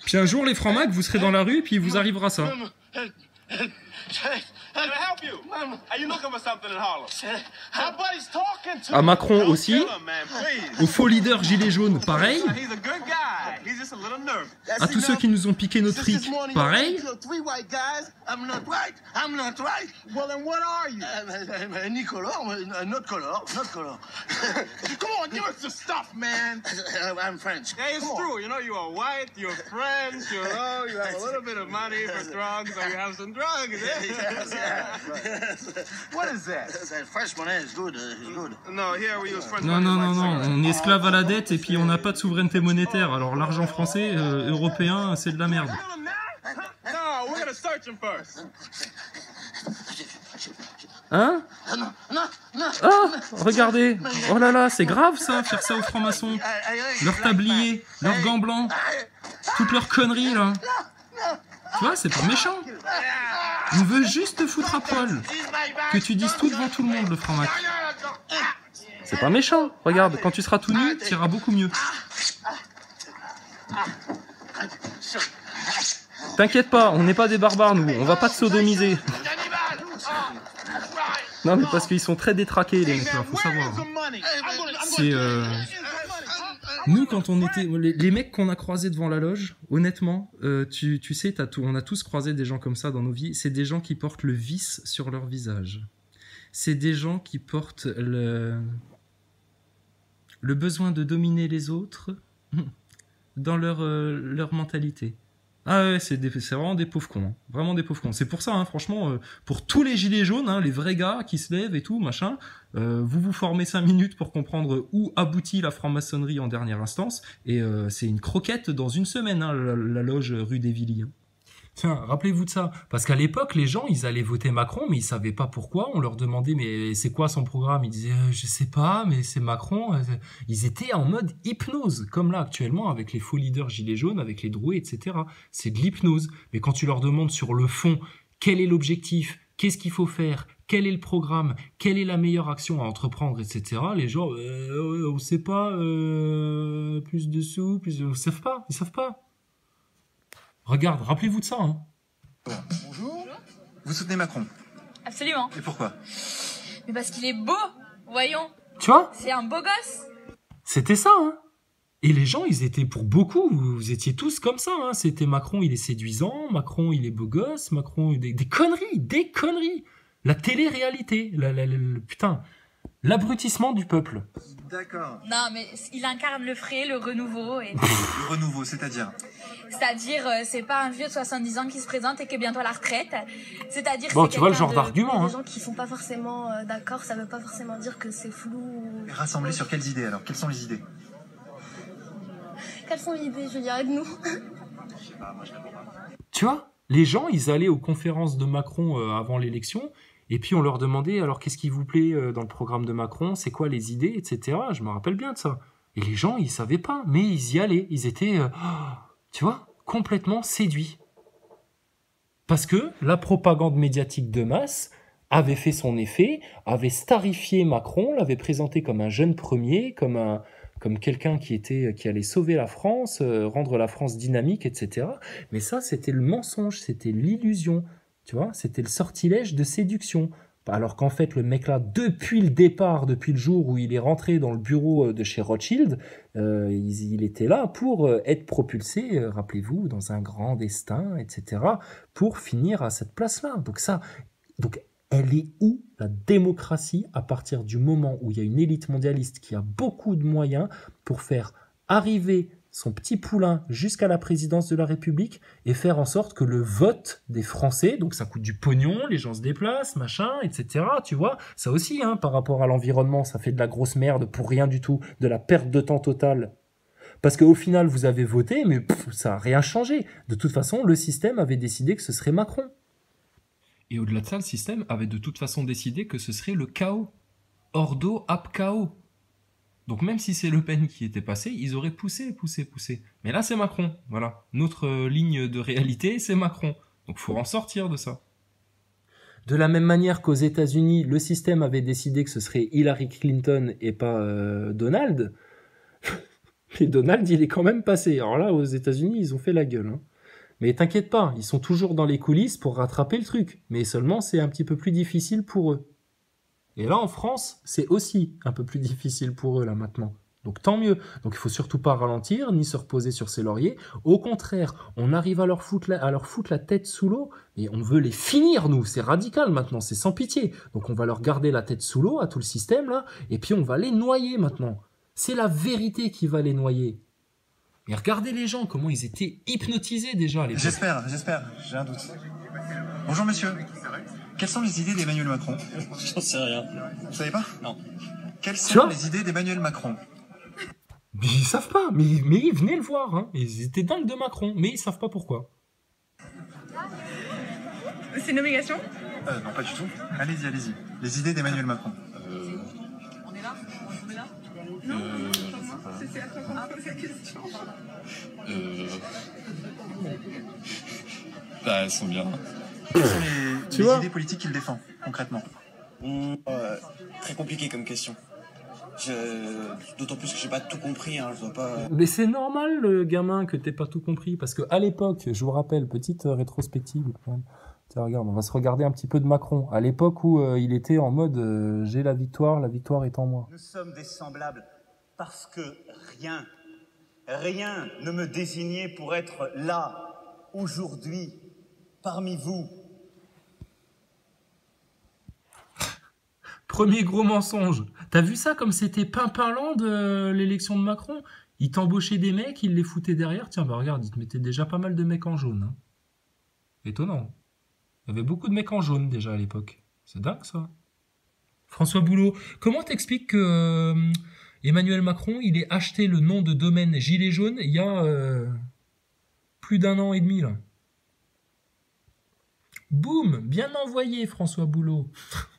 Puis un jour, les francs-macs, vous serez dans la rue, puis il vous arrivera ça. À Macron aussi, aux faux leaders gilets jaunes, pareil. À tous ceux qui nous ont piqué notre fric, pareil. Non, non, non, non, on est esclave à la dette et puis on n'a pas de souveraineté monétaire. Alors l'argent français, européen, c'est de la merde. Hein? Ah, regardez. Oh là là, c'est grave ça, faire ça aux francs-maçons. Leur tablier, leurs gants blancs, toutes leurs conneries là. Tu vois, c'est pas méchant. On veut juste te foutre à poil. Que tu dises tout devant tout le monde, le franc-mac. C'est pas méchant. Regarde, quand tu seras tout nu, tu iras beaucoup mieux. T'inquiète pas, on n'est pas des barbares, nous. On va pas te sodomiser. Non, mais parce qu'ils sont très détraqués, les mecs, là, faut savoir. C'est... Nous, quand on était... Les mecs qu'on a croisés devant la loge, honnêtement, tu sais, on a tous croisé des gens comme ça dans nos vies. C'est des gens qui portent le vice sur leur visage. C'est des gens qui portent le besoin de dominer les autres dans leur mentalité. Ah ouais, c'est vraiment des pauvres cons. Hein. Vraiment des pauvres cons. C'est pour ça, hein, franchement, pour tous les gilets jaunes, hein, les vrais gars qui se lèvent et tout, machin, vous vous formez 5 minutes pour comprendre où aboutit la franc-maçonnerie en dernière instance. Et c'est une croquette dans une semaine, hein, la loge rue des Villiers. Tiens, rappelez-vous de ça. Parce qu'à l'époque, les gens, ils allaient voter Macron, mais ils savaient pas pourquoi. On leur demandait, mais c'est quoi son programme? Ils disaient, je sais pas, mais c'est Macron. Ils étaient en mode hypnose, comme là actuellement, avec les faux leaders gilets jaunes, avec les drouets, etc. C'est de l'hypnose. Mais quand tu leur demandes sur le fond, quel est l'objectif? Qu'est-ce qu'il faut faire? Quel est le programme? Quelle est la meilleure action à entreprendre, etc. Les gens, on sait pas, plus de sous, ils savent pas. Regarde, rappelez-vous de ça. Hein. Bonjour. Vous soutenez Macron? Absolument. Et pourquoi? Mais parce qu'il est beau, voyons. Tu vois? C'est un beau gosse. C'était ça, hein. Et les gens, ils étaient, pour beaucoup, vous étiez tous comme ça, hein. C'était Macron, il est séduisant, Macron, il est beau gosse, Macron, des conneries. La télé-réalité, putain, l'abrutissement du peuple. D'accord. Non, mais il incarne le frais, le renouveau. Et... Le renouveau, c'est-à-dire? C'est-à-dire, c'est pas un vieux de 70 ans qui se présente et qui est bientôt à la retraite. C'est-à-dire que bon, c'est tu vois le genre de... d'argument. Les gens qui sont pas forcément d'accord, ça veut pas forcément dire que c'est flou. Rassemblés sur quelles idées alors? Quelles sont les idées? Quelles sont les idées, je veux dire, aide-nous. Je sais pas, moi je réponds pas. Tu vois, les gens, ils allaient aux conférences de Macron avant l'élection, et puis on leur demandait, alors qu'est-ce qui vous plaît dans le programme de Macron, c'est quoi les idées, etc. Je me rappelle bien de ça. Et les gens, ils savaient pas, mais ils y allaient. Ils étaient, tu vois, complètement séduits. Parce que la propagande médiatique de masse avait fait son effet, avait starifié Macron, l'avait présenté comme un jeune premier, comme quelqu'un qui allait sauver la France, rendre la France dynamique, etc. Mais ça, c'était le mensonge, c'était l'illusion, tu vois, c'était le sortilège de séduction. Alors qu'en fait, le mec là, depuis le départ, depuis le jour où il est rentré dans le bureau de chez Rothschild, il était là pour être propulsé, rappelez-vous, dans un grand destin, etc., pour finir à cette place-là. Donc elle est où la démocratie à partir du moment où il y a une élite mondialiste qui a beaucoup de moyens pour faire arriver son petit poulain jusqu'à la présidence de la République et faire en sorte que le vote des Français, donc ça coûte du pognon, les gens se déplacent, machin, etc. Tu vois, ça aussi, hein, par rapport à l'environnement, ça fait de la grosse merde pour rien du tout, de la perte de temps totale. Parce qu'au final, vous avez voté, mais ça n'a rien changé. De toute façon, le système avait décidé que ce serait Macron. Et au-delà de ça, le système avait de toute façon décidé que ce serait le chaos. Ordo ab chaos. Donc même si c'est Le Pen qui était passé, ils auraient poussé. Mais là, c'est Macron. Voilà. Notre ligne de réalité, c'est Macron. Donc il faut en sortir de ça. De la même manière qu'aux États-Unis, le système avait décidé que ce serait Hillary Clinton et pas Donald. Mais Donald, il est quand même passé. Alors là, aux États-Unis, ils ont fait la gueule. Hein. Mais t'inquiète pas, ils sont toujours dans les coulisses pour rattraper le truc. Mais seulement, c'est un petit peu plus difficile pour eux. Et là, en France, c'est aussi un peu plus difficile pour eux, là, maintenant. Donc tant mieux. Donc il faut surtout pas ralentir, ni se reposer sur ses lauriers. Au contraire, on arrive à leur foutre la tête sous l'eau, et on veut les finir, nous. C'est radical maintenant, c'est sans pitié. Donc on va leur garder la tête sous l'eau, à tout le système, là, et puis on va les noyer maintenant. C'est la vérité qui va les noyer. Mais regardez les gens, comment ils étaient hypnotisés déjà à l'époque. J'espère, j'ai un doute. Bonjour monsieur. Quelles sont les idées d'Emmanuel Macron? J'en sais rien. Vous savez pas? Non. Quelles Tu sont vois les idées d'Emmanuel Macron? Mais ils savent pas, mais venez le voir. Hein. Ils étaient dingues de Macron, mais ils savent pas pourquoi. C'est une obligation? Non, pas du tout. Allez-y, allez-y. Les idées d'Emmanuel Macron. On est là? Non, c'est à toi qu'on pose la question. Bah, elles sont bien. Quelles sont Tu les vois idées politiques qu'il défend, concrètement? Très compliqué comme question. D'autant plus que j'ai pas tout compris, hein, je dois pas... Mais c'est normal, le gamin, que t'aies pas tout compris. Parce que à l'époque, je vous rappelle, petite rétrospective quand même. Tiens, regarde, on va se regarder un petit peu de Macron. À l'époque où il était en mode j'ai la victoire est en moi. Nous sommes des semblables parce que rien ne me désignait pour être là, aujourd'hui, parmi vous. Premier gros mensonge. T'as vu ça comme c'était pimpinlant de l'élection de Macron? Il t'embauchait des mecs, il les foutait derrière. Tiens, bah regarde, il te mettait déjà pas mal de mecs en jaune. Hein. Étonnant. Il y avait beaucoup de mecs en jaune déjà à l'époque. C'est dingue ça. François Boulot, comment t'expliques que Emmanuel Macron, il ait acheté le nom de domaine Gilet jaune il y a plus d'1 an et demi là? Boum, bien envoyé François Boulot.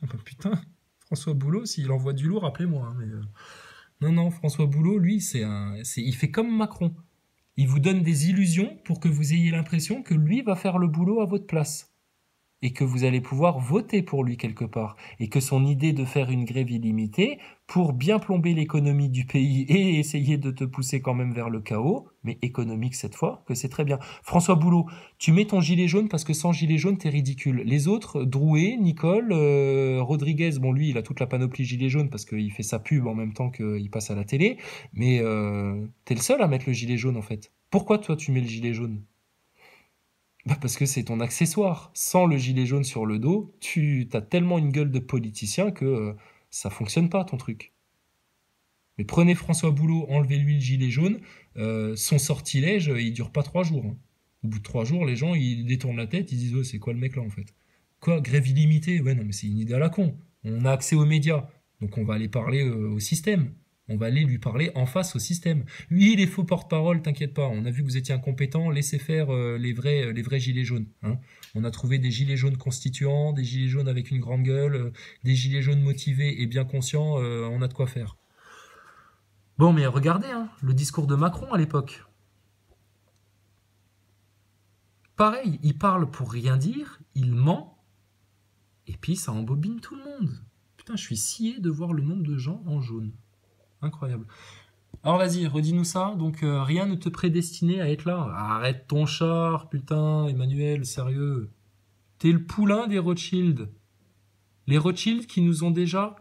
Bah, putain, François Boulot, s'il envoie du lourd, appelez-moi. Hein, mais non, François Boulot, lui, il fait comme Macron. Il vous donne des illusions pour que vous ayez l'impression que lui va faire le boulot à votre place. Et que vous allez pouvoir voter pour lui quelque part. Et que son idée de faire une grève illimitée pour bien plomber l'économie du pays et essayer de te pousser quand même vers le chaos, mais économique cette fois, que c'est très bien. François Boulot, tu mets ton gilet jaune parce que sans gilet jaune, t'es ridicule. Les autres, Drouet, Nicole, Rodriguez, bon lui, il a toute la panoplie gilet jaune parce qu'il fait sa pub en même temps qu'il passe à la télé, mais t'es le seul à mettre le gilet jaune en fait. Pourquoi toi tu mets le gilet jaune ? Bah parce que c'est ton accessoire. Sans le gilet jaune sur le dos, tu as tellement une gueule de politicien que ça fonctionne pas ton truc. Mais prenez François Boulot, enlevez-lui le gilet jaune, son sortilège, il dure pas 3 jours. Hein. Au bout de 3 jours, les gens, ils détournent la tête, ils disent oh, c'est quoi le mec là en fait? Quoi, grève illimitée? Ouais non mais c'est une idée à la con. On a accès aux médias, donc on va aller parler au système. On va aller lui parler en face au système. Lui, il est faux porte-parole, t'inquiète pas. On a vu que vous étiez incompétent, laissez faire les vrais gilets jaunes. Hein. On a trouvé des gilets jaunes constituants, des gilets jaunes avec une grande gueule, des gilets jaunes motivés et bien conscients, on a de quoi faire. Bon, mais regardez, hein, le discours de Macron à l'époque. Pareil, il parle pour rien dire, il ment, et puis ça embobine tout le monde. Putain, je suis scié de voir le nombre de gens en jaune. Incroyable. Alors vas-y, redis-nous ça. Donc rien ne te prédestinait à être là. Arrête ton char, putain, Emmanuel, sérieux. T'es le poulain des Rothschild. Les Rothschild qui nous ont déjà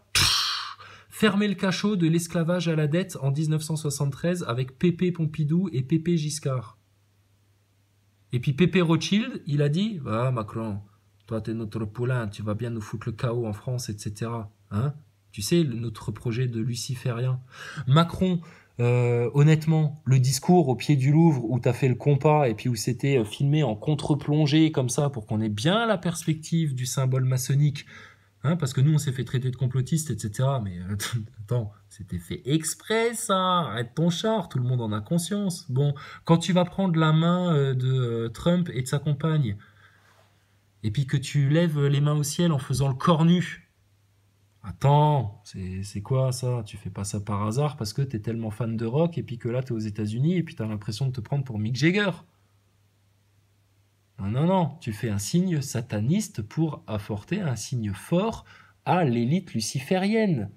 fermé le cachot de l'esclavage à la dette en 1973 avec Pépé Pompidou et Pépé Giscard. Et puis Pépé Rothschild, il a dit « Ah Macron, toi t'es notre poulain, tu vas bien nous foutre le chaos en France, etc. » Hein ? Tu sais, notre projet de luciférien. Macron, honnêtement, le discours au pied du Louvre où t'as fait le compas et puis où c'était filmé en contre-plongée comme ça pour qu'on ait bien la perspective du symbole maçonnique, hein, parce que nous on s'est fait traiter de complotistes, etc. Mais attends, c'était fait exprès ça, arrête ton char, tout le monde en a conscience. Bon, quand tu vas prendre la main de Trump et de sa compagne, et puis que tu lèves les mains au ciel en faisant le corps nu, attends, c'est quoi ça? Tu fais pas ça par hasard parce que t'es tellement fan de rock et puis que là t'es aux États-Unis et puis t'as l'impression de te prendre pour Mick Jagger. Non, tu fais un signe sataniste pour apporter un signe fort à l'élite luciférienne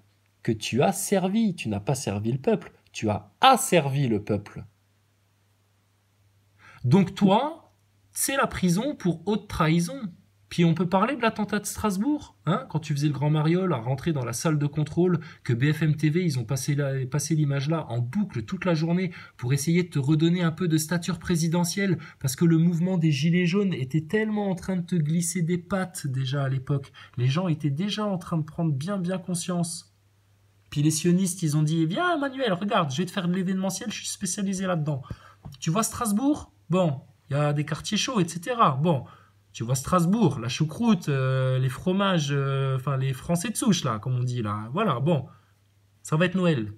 que tu as servi. Tu n'as pas servi le peuple, tu as asservi le peuple. Donc toi, c'est la prison pour haute trahison. Puis on peut parler de l'attentat de Strasbourg, hein, quand tu faisais le grand mariole à rentrer dans la salle de contrôle, que BFM TV, ils ont passé l'image là en boucle toute la journée pour essayer de te redonner un peu de stature présidentielle, parce que le mouvement des Gilets jaunes était tellement en train de te glisser des pattes déjà à l'époque. Les gens étaient déjà en train de prendre bien conscience. Puis les sionistes, ils ont dit « Viens Emmanuel, regarde, je vais te faire de l'événementiel, je suis spécialisé là-dedans. Tu vois Strasbourg ? Bon, il y a des quartiers chauds, etc. Bon, tu vois Strasbourg, la choucroute, les fromages, enfin les Français de souche, là, comme on dit, là. Voilà, bon, ça va être Noël.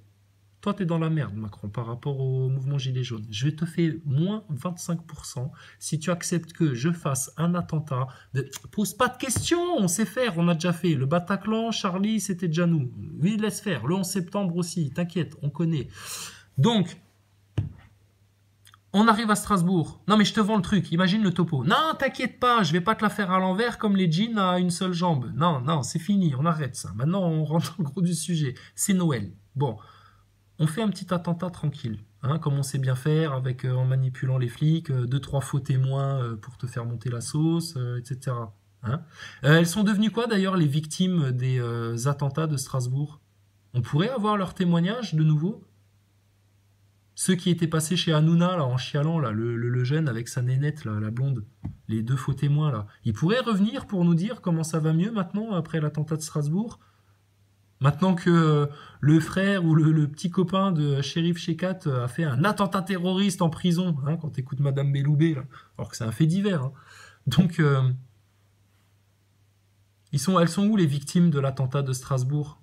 Toi, t'es dans la merde, Macron, par rapport au mouvement Gilets jaunes. Je te fais moins 25% si tu acceptes que je fasse un attentat. Pose pas de questions, on sait faire, on a déjà fait. Le Bataclan, Charlie, c'était déjà nous. Oui, laisse faire. Le 11 septembre aussi, t'inquiète, on connaît. Donc, on arrive à Strasbourg. Non, mais je te vends le truc. Imagine le topo. Non, t'inquiète pas, je vais pas te la faire à l'envers comme les jeans à une seule jambe. Non, c'est fini, on arrête ça. Maintenant, on rentre dans le gros du sujet. C'est Noël. Bon, on fait un petit attentat tranquille, hein, comme on sait bien faire, avec en manipulant les flics, 2-3 faux témoins pour te faire monter la sauce, etc. Hein. Elles sont devenues quoi d'ailleurs, les victimes des attentats de Strasbourg? On pourrait avoir leur témoignage de nouveau? Ceux qui étaient passés chez Hanouna, là, en chialant, là, le jeune avec sa nénette, là, la blonde, les 2 faux témoins, là, ils pourraient revenir pour nous dire comment ça va mieux maintenant, après l'attentat de Strasbourg? Maintenant que le frère ou le petit copain de Chérif Chekat a fait un attentat terroriste en prison, hein, quand t'écoutes Madame Belloubet, là, alors que c'est un fait divers. Hein. Donc, elles sont où les victimes de l'attentat de Strasbourg?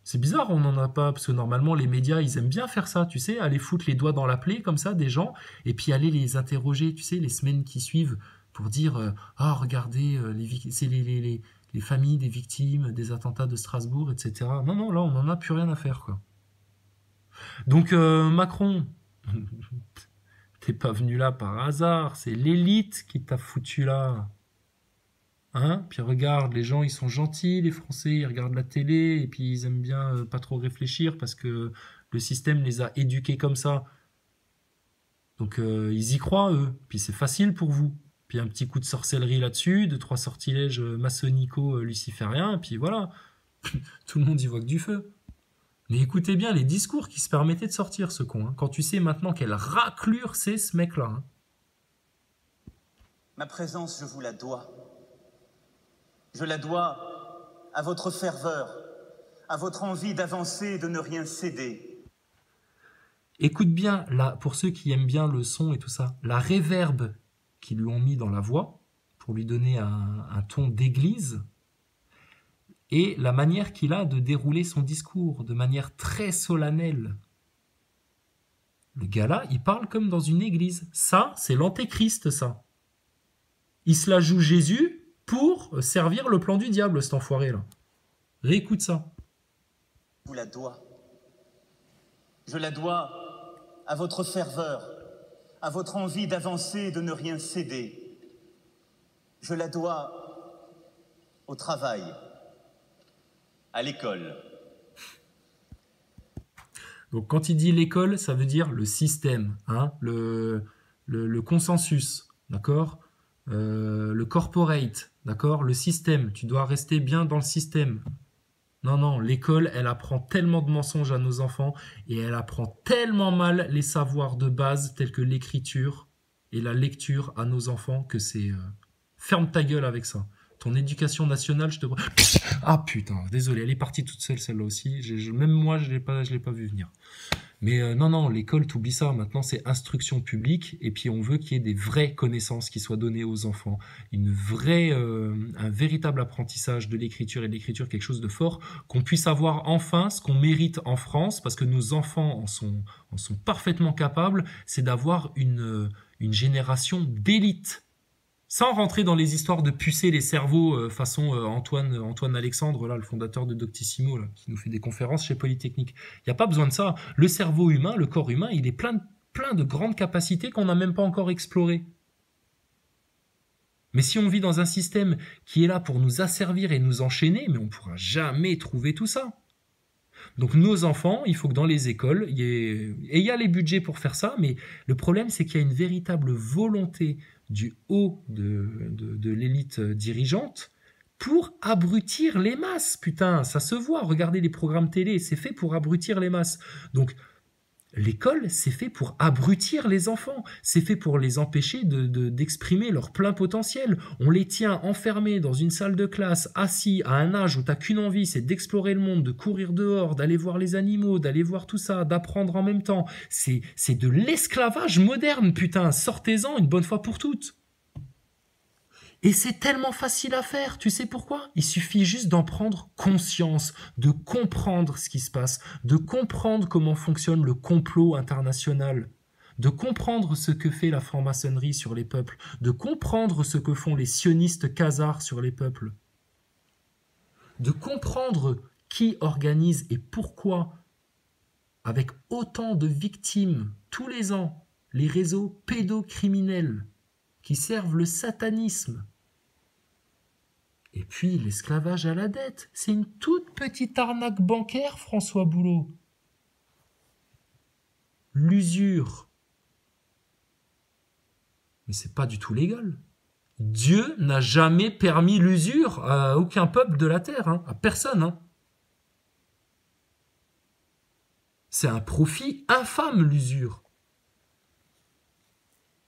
C'est bizarre, on n'en a pas, parce que normalement les médias, ils aiment bien faire ça, tu sais, aller foutre les doigts dans la plaie, comme ça, des gens, et puis aller les interroger, tu sais, les semaines qui suivent, pour dire « Ah, regardez, c'est les familles des victimes des attentats de Strasbourg, etc. » Non, là, on n'en a plus rien à faire, quoi. Donc, Macron, t'es pas venu là par hasard, c'est l'élite qui t'a foutu là. Hein? Puis regarde, les gens, ils sont gentils, les Français, ils regardent la télé, et puis ils aiment bien pas trop réfléchir, parce que le système les a éduqués comme ça. Donc, ils y croient, eux. Puis c'est facile pour vous. Puis un petit coup de sorcellerie là-dessus, 2-3 sortilèges maçonnico-lucifériens, et puis voilà. Tout le monde y voit que du feu. Mais écoutez bien les discours qui se permettaient de sortir, ce con. Hein, quand tu sais maintenant quelle raclure c'est, ce mec-là. Hein. Ma présence, je vous la dois. Je la dois à votre ferveur, à votre envie d'avancer et de ne rien céder. Écoute bien, là, pour ceux qui aiment bien le son et tout ça, la réverb qu'ils lui ont mis dans la voix, pour lui donner un ton d'église, et la manière qu'il a de dérouler son discours, de manière très solennelle. Le gars-là, il parle comme dans une église. Ça, c'est l'antéchrist, ça. Il se la joue Jésus pour servir le plan du diable, cet enfoiré-là. Réécoute ça. Je vous la dois. Je la dois à votre ferveur, à votre envie d'avancer et de ne rien céder. Je la dois au travail, à l'école. Donc quand il dit l'école, ça veut dire le système, hein, le consensus, d'accord, le corporate, d'accord, le système. Tu dois rester bien dans le système. Non, l'école, elle apprend tellement de mensonges à nos enfants et elle apprend tellement mal les savoirs de base tels que l'écriture et la lecture à nos enfants que c'est... Ferme ta gueule avec ça. Ton éducation nationale, je te... Ah putain, désolé, elle est partie toute seule celle-là aussi. Même moi, je l'ai pas vu venir. Mais non, l'école, t'oublies ça. Maintenant, c'est instruction publique. Et puis, on veut qu'il y ait des vraies connaissances qui soient données aux enfants. Un véritable apprentissage de l'écriture et de l'écriture, quelque chose de fort. Qu'on puisse avoir enfin ce qu'on mérite en France, parce que nos enfants en sont parfaitement capables. C'est d'avoir une génération d'élite. Sans rentrer dans les histoires de pucer les cerveaux façon Antoine Alexandre, là, le fondateur de Doctissimo, là, qui nous fait des conférences chez Polytechnique. Il n'y a pas besoin de ça. Le cerveau humain, le corps humain, il est plein de grandes capacités qu'on n'a même pas encore explorées. Mais si on vit dans un système qui est là pour nous asservir et nous enchaîner, mais on ne pourra jamais trouver tout ça. Donc nos enfants, il faut que dans les écoles, et il y a les budgets pour faire ça, mais le problème c'est qu'il y a une véritable volonté du haut de l'élite dirigeante pour abrutir les masses. Putain, ça se voit, regardez les programmes télé, c'est fait pour abrutir les masses. Donc l'école, c'est fait pour abrutir les enfants, c'est fait pour les empêcher d'exprimer leur plein potentiel. On les tient enfermés dans une salle de classe, assis à un âge où t'as qu'une envie, c'est d'explorer le monde, de courir dehors, d'aller voir les animaux, d'aller voir tout ça, d'apprendre en même temps. C'est de l'esclavage moderne, putain, sortez-en une bonne fois pour toutes. Et c'est tellement facile à faire, tu sais pourquoi? Il suffit juste d'en prendre conscience, de comprendre ce qui se passe, de comprendre comment fonctionne le complot international, de comprendre ce que fait la franc-maçonnerie sur les peuples, de comprendre ce que font les sionistes khazars sur les peuples, de comprendre qui organise et pourquoi, avec autant de victimes tous les ans, les réseaux pédocriminels qui servent le satanisme. Et puis, l'esclavage à la dette, c'est une toute petite arnaque bancaire, François Boulot. L'usure. Mais c'est pas du tout légal. Dieu n'a jamais permis l'usure à aucun peuple de la terre, hein, à personne. Hein. C'est un profit infâme, l'usure.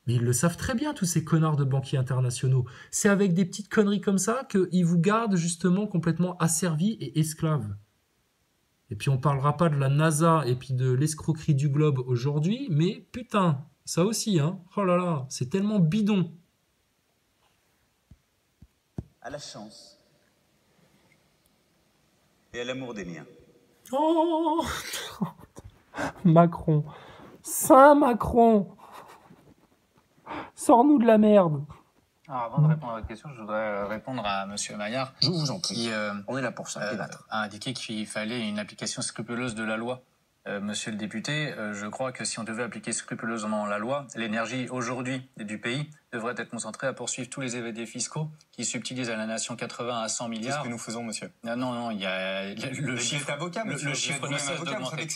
Mais ils le savent très bien, tous ces connards de banquiers internationaux. C'est avec des petites conneries comme ça qu'ils vous gardent justement complètement asservis et esclaves. Et puis on parlera pas de la NASA et puis de l'escroquerie du globe aujourd'hui, mais putain, ça aussi, hein. Oh là là, c'est tellement bidon. À la chance et à l'amour des miens. Oh Macron. Saint Macron. Sors-nous de la merde. Alors avant de répondre à votre question, je voudrais répondre à Monsieur Maillard. Je vous en prie. Qui, on est là pour ça, débattre. A indiqué qu'il fallait une application scrupuleuse de la loi. Monsieur le député, je crois que si on devait appliquer scrupuleusement la loi, l'énergie aujourd'hui du pays devrait être concentrée à poursuivre tous les évadés fiscaux qui subtilisent à la nation 80 à 100 milliards. C'est ce que nous faisons, monsieur. Non, il y a le chiffre. Avocat, le chiffre ne cesse d'augmenter.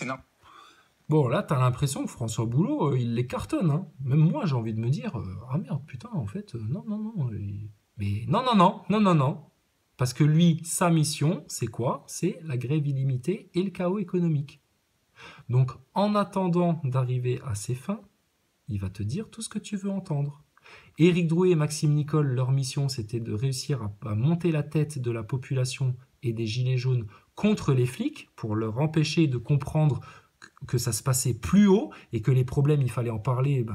Bon, là, t'as l'impression que François Boulot, il les cartonne. Hein. Même moi, j'ai envie de me dire, ah merde, putain, en fait, non. Mais non. Parce que lui, sa mission, c'est quoi? C'est la grève illimitée et le chaos économique. Donc, en attendant d'arriver à ses fins, il va te dire tout ce que tu veux entendre. Éric Drouet et Maxime Nicole, leur mission, c'était de réussir à monter la tête de la population et des gilets jaunes contre les flics pour leur empêcher de comprendre que ça se passait plus haut et que les problèmes, il fallait en parler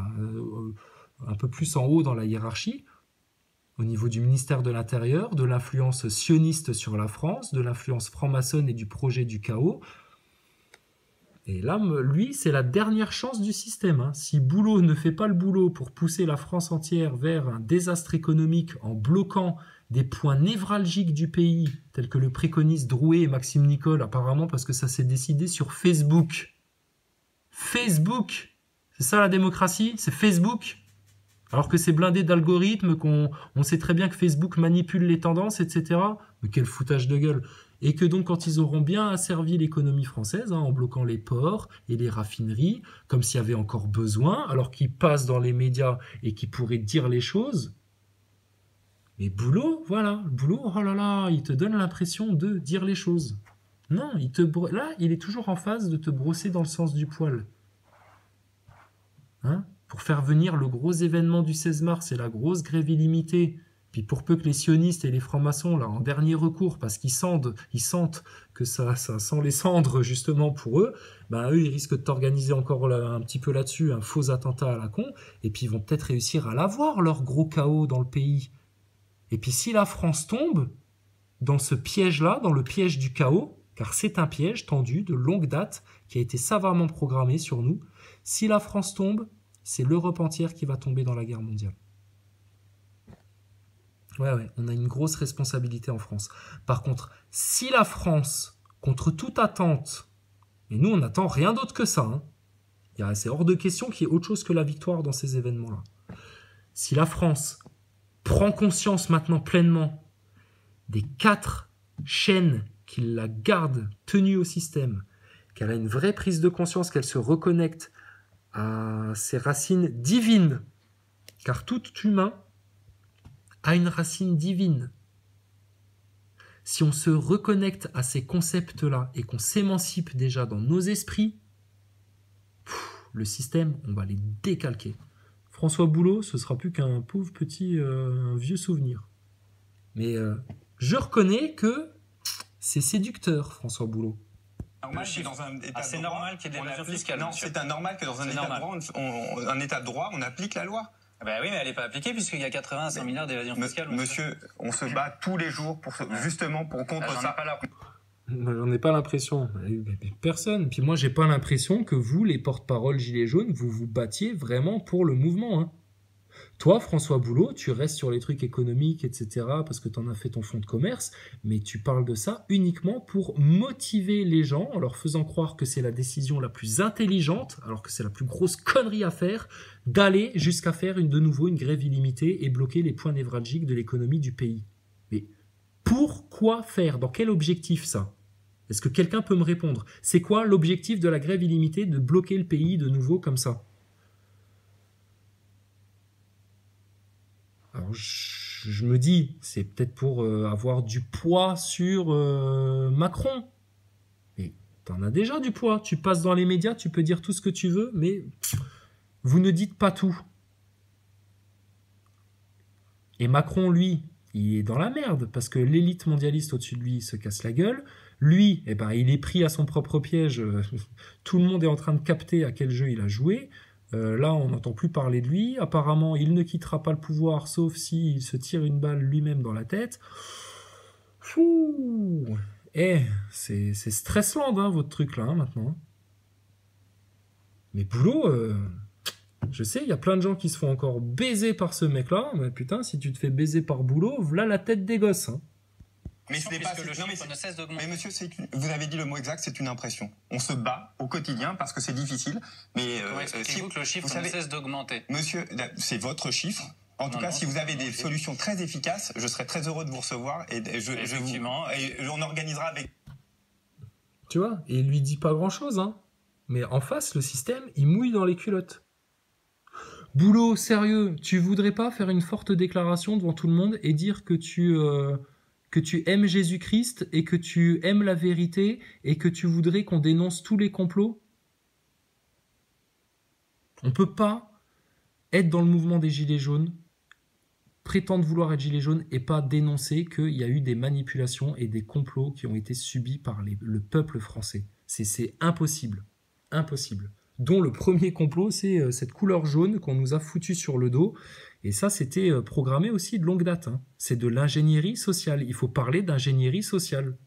un peu plus en haut dans la hiérarchie, au niveau du ministère de l'Intérieur, de l'influence sioniste sur la France, de l'influence franc-maçonne et du projet du chaos. Et là, lui, c'est la dernière chance du système. Hein. Si Boulot ne fait pas le boulot pour pousser la France entière vers un désastre économique en bloquant des points névralgiques du pays, tels que le préconisent Drouet et Maxime Nicole, apparemment parce que ça s'est décidé sur Facebook. Facebook, c'est ça la démocratie? C'est Facebook? Alors que c'est blindé d'algorithmes, on sait très bien que Facebook manipule les tendances, etc. Mais quel foutage de gueule! Et que donc quand ils auront bien asservi l'économie française, hein, en bloquant les ports et les raffineries, comme s'il y avait encore besoin, alors qu'ils passent dans les médias et qu'ils pourraient dire les choses, mais Boulot, voilà, Boulot, oh là là, il te donne l'impression de dire les choses. Non, là, il est toujours en phase de te brosser dans le sens du poil. Hein? Pour faire venir le gros événement du 16 mars et la grosse grève illimitée, puis pour peu que les sionistes et les francs-maçons, là, en dernier recours, parce qu'ils sentent que ça sent les cendres, justement, pour eux, ben, eux, ils risquent de t'organiser encore un petit peu là-dessus, un faux attentat à la con, et puis ils vont peut-être réussir à l'avoir, leur gros chaos dans le pays. Et puis si la France tombe dans ce piège-là, dans le piège du chaos, car c'est un piège tendu de longue date qui a été savamment programmé sur nous, si la France tombe, c'est l'Europe entière qui va tomber dans la guerre mondiale. Ouais, on a une grosse responsabilité en France. Par contre, si la France, contre toute attente, et nous on n'attend rien d'autre que ça, hein, c'est hors de question qu'il y ait autre chose que la victoire dans ces événements-là. Si la France prend conscience maintenant pleinement des 4 chaînes qui la gardent tenue au système, qu'elle a une vraie prise de conscience, qu'elle se reconnecte à ses racines divines, car tout humain a une racine divine. Si on se reconnecte à ces concepts-là et qu'on s'émancipe déjà dans nos esprits, le système, on va les décalquer. François Boulot, ce sera plus qu'un pauvre petit un vieux souvenir. Mais je reconnais que c'est séducteur, François Boulot. C'est normal qu'il y ait de l'évasion fiscale. Non, c'est normal que dans un état de droit, on applique la loi. Ben oui, mais elle n'est pas appliquée puisqu'il y a 80 à 100 milliards d'évasion fiscale. Monsieur, on se bat tous les jours justement contre ça. J'en ai pas l'impression. Personne. Puis moi, j'ai pas l'impression que vous, les porte-parole Gilets jaunes, vous vous battiez vraiment pour le mouvement. Hein. Toi, François Boulot, tu restes sur les trucs économiques, etc., parce que tu en as fait ton fonds de commerce, mais tu parles de ça uniquement pour motiver les gens en leur faisant croire que c'est la décision la plus intelligente, alors que c'est la plus grosse connerie à faire, d'aller jusqu'à faire de nouveau une grève illimitée et bloquer les points névralgiques de l'économie du pays. Mais pourquoi faire? Dans quel objectif ça? Est-ce que quelqu'un peut me répondre? C'est quoi l'objectif de la grève illimitée de bloquer le pays de nouveau comme ça? Alors, je me dis, c'est peut-être pour avoir du poids sur Macron. Mais t'en as déjà du poids. Tu passes dans les médias, tu peux dire tout ce que tu veux, mais vous ne dites pas tout. Et Macron, lui, il est dans la merde, parce que l'élite mondialiste au-dessus de lui se casse la gueule. Lui, eh ben, il est pris à son propre piège. Tout le monde est en train de capter à quel jeu il a joué. Là, on n'entend plus parler de lui. Apparemment, il ne quittera pas le pouvoir, sauf s'il se tire une balle lui-même dans la tête. Fou. C'est stressland, hein, votre truc, là, hein, maintenant. Mais Boulot, je sais, il y a plein de gens qui se font encore baiser par ce mec-là. Mais putain, si tu te fais baiser par Boulot, voilà la tête des gosses, hein. Mais ce n'est pas le chiffre ne cesse d'augmenter. Mais monsieur, vous avez dit le mot exact, c'est une impression. On se bat au quotidien parce que c'est difficile. Mais comment expliquez-vous que le chiffre ne cesse d'augmenter? Monsieur, c'est votre chiffre. En tout cas, si vous avez des solutions très efficaces, je serais très heureux de vous recevoir et on organisera avec. Tu vois, et il lui dit pas grand-chose, hein. Mais en face, le système, il mouille dans les culottes. Boulot, sérieux, tu voudrais pas faire une forte déclaration devant tout le monde et dire que tu aimes Jésus-Christ et que tu aimes la vérité et que tu voudrais qu'on dénonce tous les complots? On ne peut pas être dans le mouvement des Gilets jaunes, prétendre vouloir être Gilets jaunes et pas dénoncer qu'il y a eu des manipulations et des complots qui ont été subis par le peuple français. C'est impossible. Impossible. Dont le premier complot, c'est cette couleur jaune qu'on nous a foutu sur le dos. Et ça, c'était programmé aussi de longue date. Hein. C'est de l'ingénierie sociale. Il faut parler d'ingénierie sociale.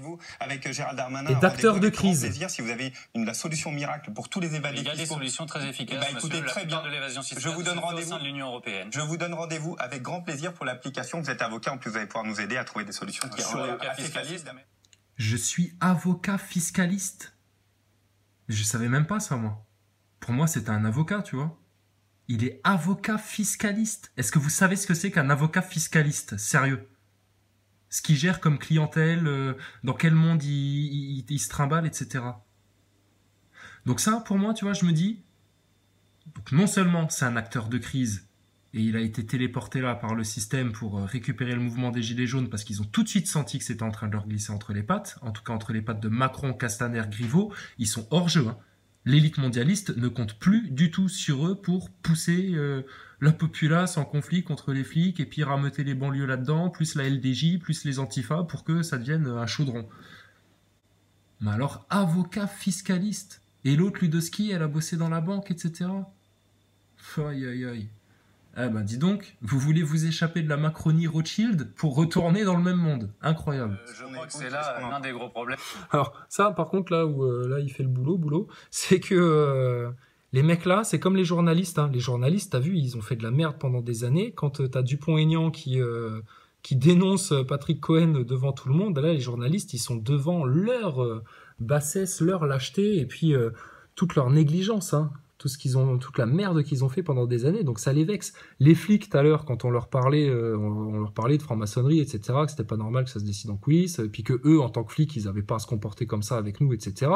Vous, avec Gérald Darmanin, et d'acteurs de crise. Plaisir, si vous avez la solution miracle pour tous les évadés. Il y a des solutions très efficaces. Écoutez, très bien. De l'évasion fiscale, je vous donne rendez-vous de l'Union européenne. Je vous donne rendez-vous avec grand plaisir pour l'application. Vous êtes avocat, en plus vous allez pouvoir nous aider à trouver des solutions. Je suis avocat fiscaliste. Je suis avocat fiscaliste. Je savais même pas ça, moi. Pour moi, c'était un avocat, tu vois. Il est avocat fiscaliste. Est-ce que vous savez ce que c'est qu'un avocat fiscaliste? Sérieux. Ce qu'il gère comme clientèle, dans quel monde il se trimballe, etc. Donc ça, pour moi, tu vois, je me dis, donc non seulement c'est un acteur de crise, et il a été téléporté là par le système pour récupérer le mouvement des Gilets jaunes, parce qu'ils ont tout de suite senti que c'était en train de leur glisser entre les pattes, en tout cas entre les pattes de Macron, Castaner, Griveaux, ils sont hors jeu, hein. L'élite mondialiste ne compte plus du tout sur eux pour pousser la populace en conflit contre les flics et puis rameuter les banlieues là-dedans, plus la LDJ, plus les antifas pour que ça devienne un chaudron. Mais alors, avocat fiscaliste. Et l'autre, Ludoski, elle a bossé dans la banque, etc. Aïe, aïe, aïe. Ah ben dis donc, vous voulez vous échapper de la Macronie Rothschild pour retourner dans le même monde. Incroyable. Je crois que c'est là l'un des gros problèmes. Alors ça, par contre, là où là il fait le boulot, c'est que les mecs là, c'est comme les journalistes. Hein. Les journalistes, t'as vu, ils ont fait de la merde pendant des années. Quand t'as Dupont-Aignan qui dénonce Patrick Cohen devant tout le monde, là les journalistes, ils sont devant leur bassesse, leur lâcheté et puis toute leur négligence. Hein. tout ce qu'ils ont, toute la merde qu'ils ont fait pendant des années, donc ça les vexe. Les flics, tout à l'heure, quand on leur parlait de franc-maçonnerie, etc., que c'était pas normal que ça se décide en coulisses, et puis que eux, en tant que flics, ils avaient pas à se comporter comme ça avec nous, etc.,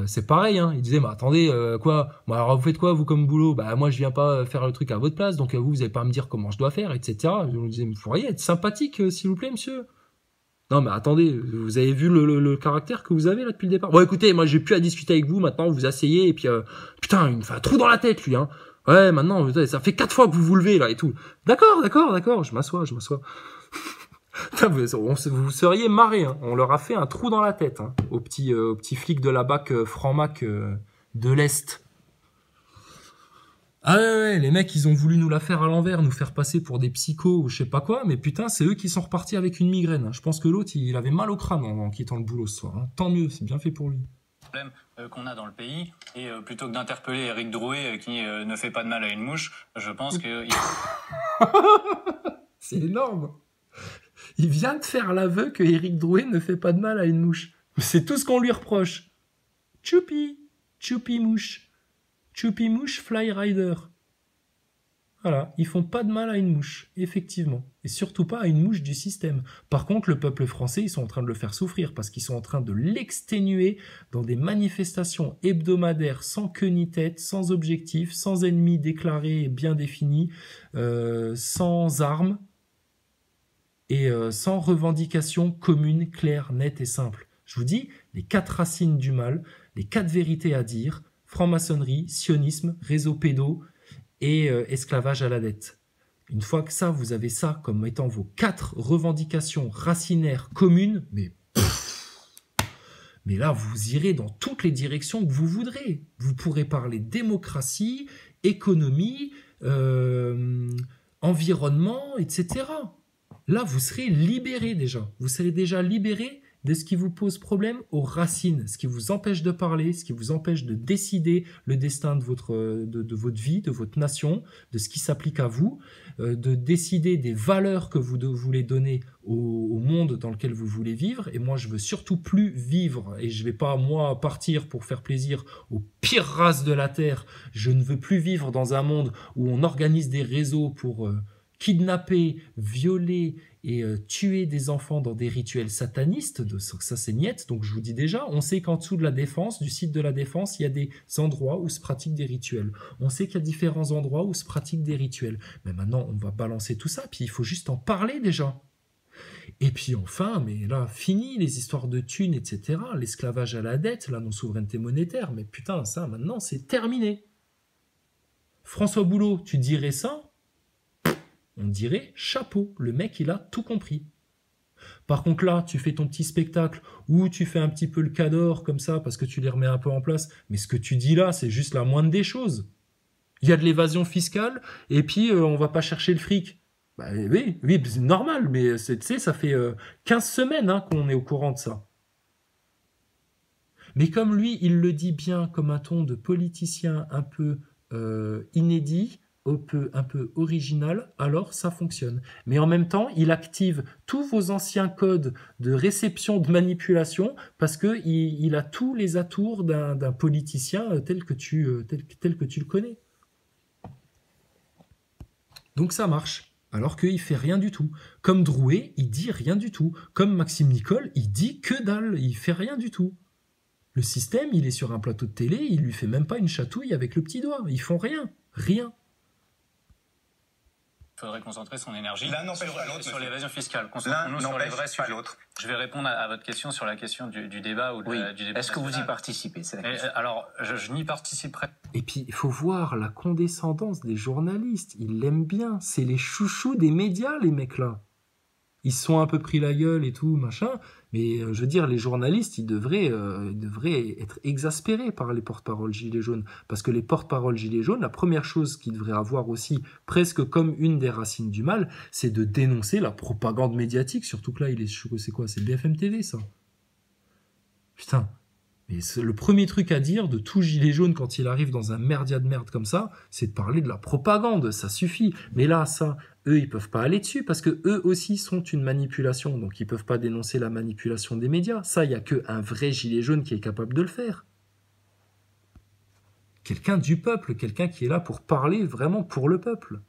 c'est pareil, hein. Ils disaient, bah, attendez, quoi? Bah, alors, vous faites quoi, vous, comme boulot? Bah, moi, je viens pas faire le truc à votre place, donc vous allez pas me dire comment je dois faire, etc. Je me disais, vous pourriez être sympathique, s'il vous plaît, monsieur. Non, mais attendez, vous avez vu le caractère que vous avez là depuis le départ? Bon, écoutez, moi j'ai plus à discuter avec vous, maintenant vous vous asseyez, et puis, putain, il me fait un trou dans la tête, lui, hein. Ouais, maintenant, ça fait 4 fois que vous vous levez, là, et tout. D'accord, je m'assois. Putain, vous seriez marré, hein. On leur a fait un trou dans la tête, hein, aux petits flics de la BAC franc-mac de l'Est. Ah ouais, les mecs, ils ont voulu nous la faire à l'envers, nous faire passer pour des psychos ou je sais pas quoi, mais putain, c'est eux qui sont repartis avec une migraine. Je pense que l'autre, il avait mal au crâne en quittant le boulot ce soir. Hein. Tant mieux, c'est bien fait pour lui. Problème qu'on a dans le pays, et plutôt que d'interpeller Éric Drouet qui ne fait pas de mal à une mouche, je pense que... C'est énorme. Il vient de faire l'aveu que Éric Drouet ne fait pas de mal à une mouche. C'est tout ce qu'on lui reproche. Choupi mouche. Choupi mouche fly rider. Voilà, ils font pas de mal à une mouche, effectivement. Et surtout pas à une mouche du système. Par contre, le peuple français, ils sont en train de le faire souffrir parce qu'ils sont en train de l'exténuer dans des manifestations hebdomadaires sans queue ni tête, sans objectif, sans ennemi déclaré et bien défini, sans armes et sans revendications communes, claires, nettes et simples. Je vous dis, les 4 racines du mal, les 4 vérités à dire, franc-maçonnerie, sionisme, réseau pédo et esclavage à la dette. Une fois que ça, vous avez ça comme étant vos 4 revendications racinaires communes, mais là, vous irez dans toutes les directions que vous voudrez. Vous pourrez parler démocratie, économie, environnement, etc. Là, vous serez libéré déjà. Vous serez déjà libéré de ce qui vous pose problème aux racines, ce qui vous empêche de parler, ce qui vous empêche de décider le destin de votre vie, de votre nation, de ce qui s'applique à vous, de décider des valeurs que vous voulez donner au monde dans lequel vous voulez vivre. Et moi, je veux surtout plus vivre, et je vais pas, moi, partir pour faire plaisir aux pires races de la Terre. Je ne veux plus vivre dans un monde où on organise des réseaux pour kidnapper, violer et tuer des enfants dans des rituels satanistes, ça c'est niette. Donc je vous dis déjà, on sait qu'en dessous de la Défense, du site de la Défense, il y a des endroits où se pratiquent des rituels. On sait qu'il y a différents endroits où se pratiquent des rituels. Mais maintenant, on va balancer tout ça, puis il faut juste en parler déjà. Et puis enfin, mais là, fini les histoires de thunes, etc., l'esclavage à la dette, la non-souveraineté monétaire, mais putain, ça, maintenant, c'est terminé. François Boulot, tu dirais ça ? On dirait chapeau, le mec il a tout compris. Par contre là, tu fais ton petit spectacle où tu fais un petit peu le cador comme ça parce que tu les remets un peu en place, mais ce que tu dis là, c'est juste la moindre des choses. Il y a de l'évasion fiscale et puis on va pas chercher le fric. Bah, oui, c'est normal, mais tu sais, ça fait 15 semaines qu'on est au courant de ça. Mais comme lui, il le dit bien comme un ton de politicien un peu inédit, un peu original, alors ça fonctionne. Mais en même temps, il active tous vos anciens codes de réception, de manipulation, parce que il a tous les atours d'un politicien tel que tu le connais. Donc ça marche, alors qu'il fait rien du tout. Comme Drouet, il dit rien du tout. Comme Maxime Nicole, il dit que dalle, il fait rien du tout. Le système, il est sur un plateau de télé, il lui fait même pas une chatouille avec le petit doigt. Ils font rien, rien. Il faudrait concentrer son énergie sur l'évasion fiscale. Concentrons-nous sur les vrais sujets. Je vais répondre à votre question sur la question du débat. Ou du débat. Est-ce que vous y participez? Alors, je n'y participerai. Et puis, il faut voir la condescendance des journalistes. Ils l'aiment bien. C'est les chouchous des médias, les mecs-là. Ils se sont un peu pris la gueule et tout, machin. Mais je veux dire, les journalistes, ils devraient être exaspérés par les porte-paroles gilets jaunes. Parce que les porte-paroles gilets jaunes, la première chose qu'ils devraient avoir aussi, presque comme une des racines du mal, c'est de dénoncer la propagande médiatique. Surtout que là, c'est quoi? C'est BFM TV, ça. Putain. Mais le premier truc à dire de tout gilet jaune quand il arrive dans un merdias de merde comme ça, c'est de parler de la propagande, ça suffit. Mais là, ça, eux, ils peuvent pas aller dessus parce que eux aussi sont une manipulation, donc ils peuvent pas dénoncer la manipulation des médias. Ça, il y a que un vrai gilet jaune qui est capable de le faire. quelqu'un du peuple, quelqu'un qui est là pour parler vraiment pour le peuple.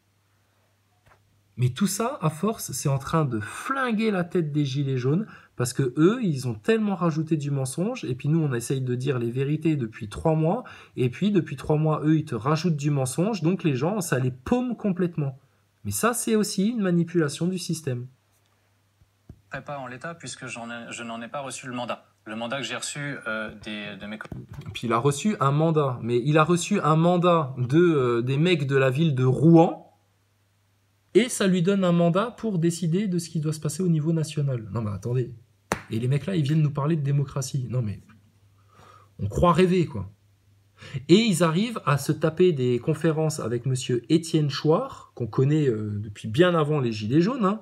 Mais tout ça, à force, c'est en train de flinguer la tête des gilets jaunes, parce que eux, ils ont tellement rajouté du mensonge, et puis nous, on essaye de dire les vérités depuis 3 mois, et puis depuis 3 mois, eux, ils te rajoutent du mensonge, donc les gens, ça les paume complètement. Mais ça, c'est aussi une manipulation du système. Pas en l'état, puisque je n'en ai pas reçu le mandat. Le mandat que j'ai reçu de mes collègues. Puis il a reçu un mandat, mais il a reçu un mandat des mecs de la ville de Rouen, et ça lui donne un mandat pour décider de ce qui doit se passer au niveau national. Non mais attendez, et les mecs là, ils viennent nous parler de démocratie. Non mais, on croit rêver, quoi. Et ils arrivent à se taper des conférences avec monsieur Étienne Chouard, qu'on connaît depuis bien avant les Gilets jaunes, hein.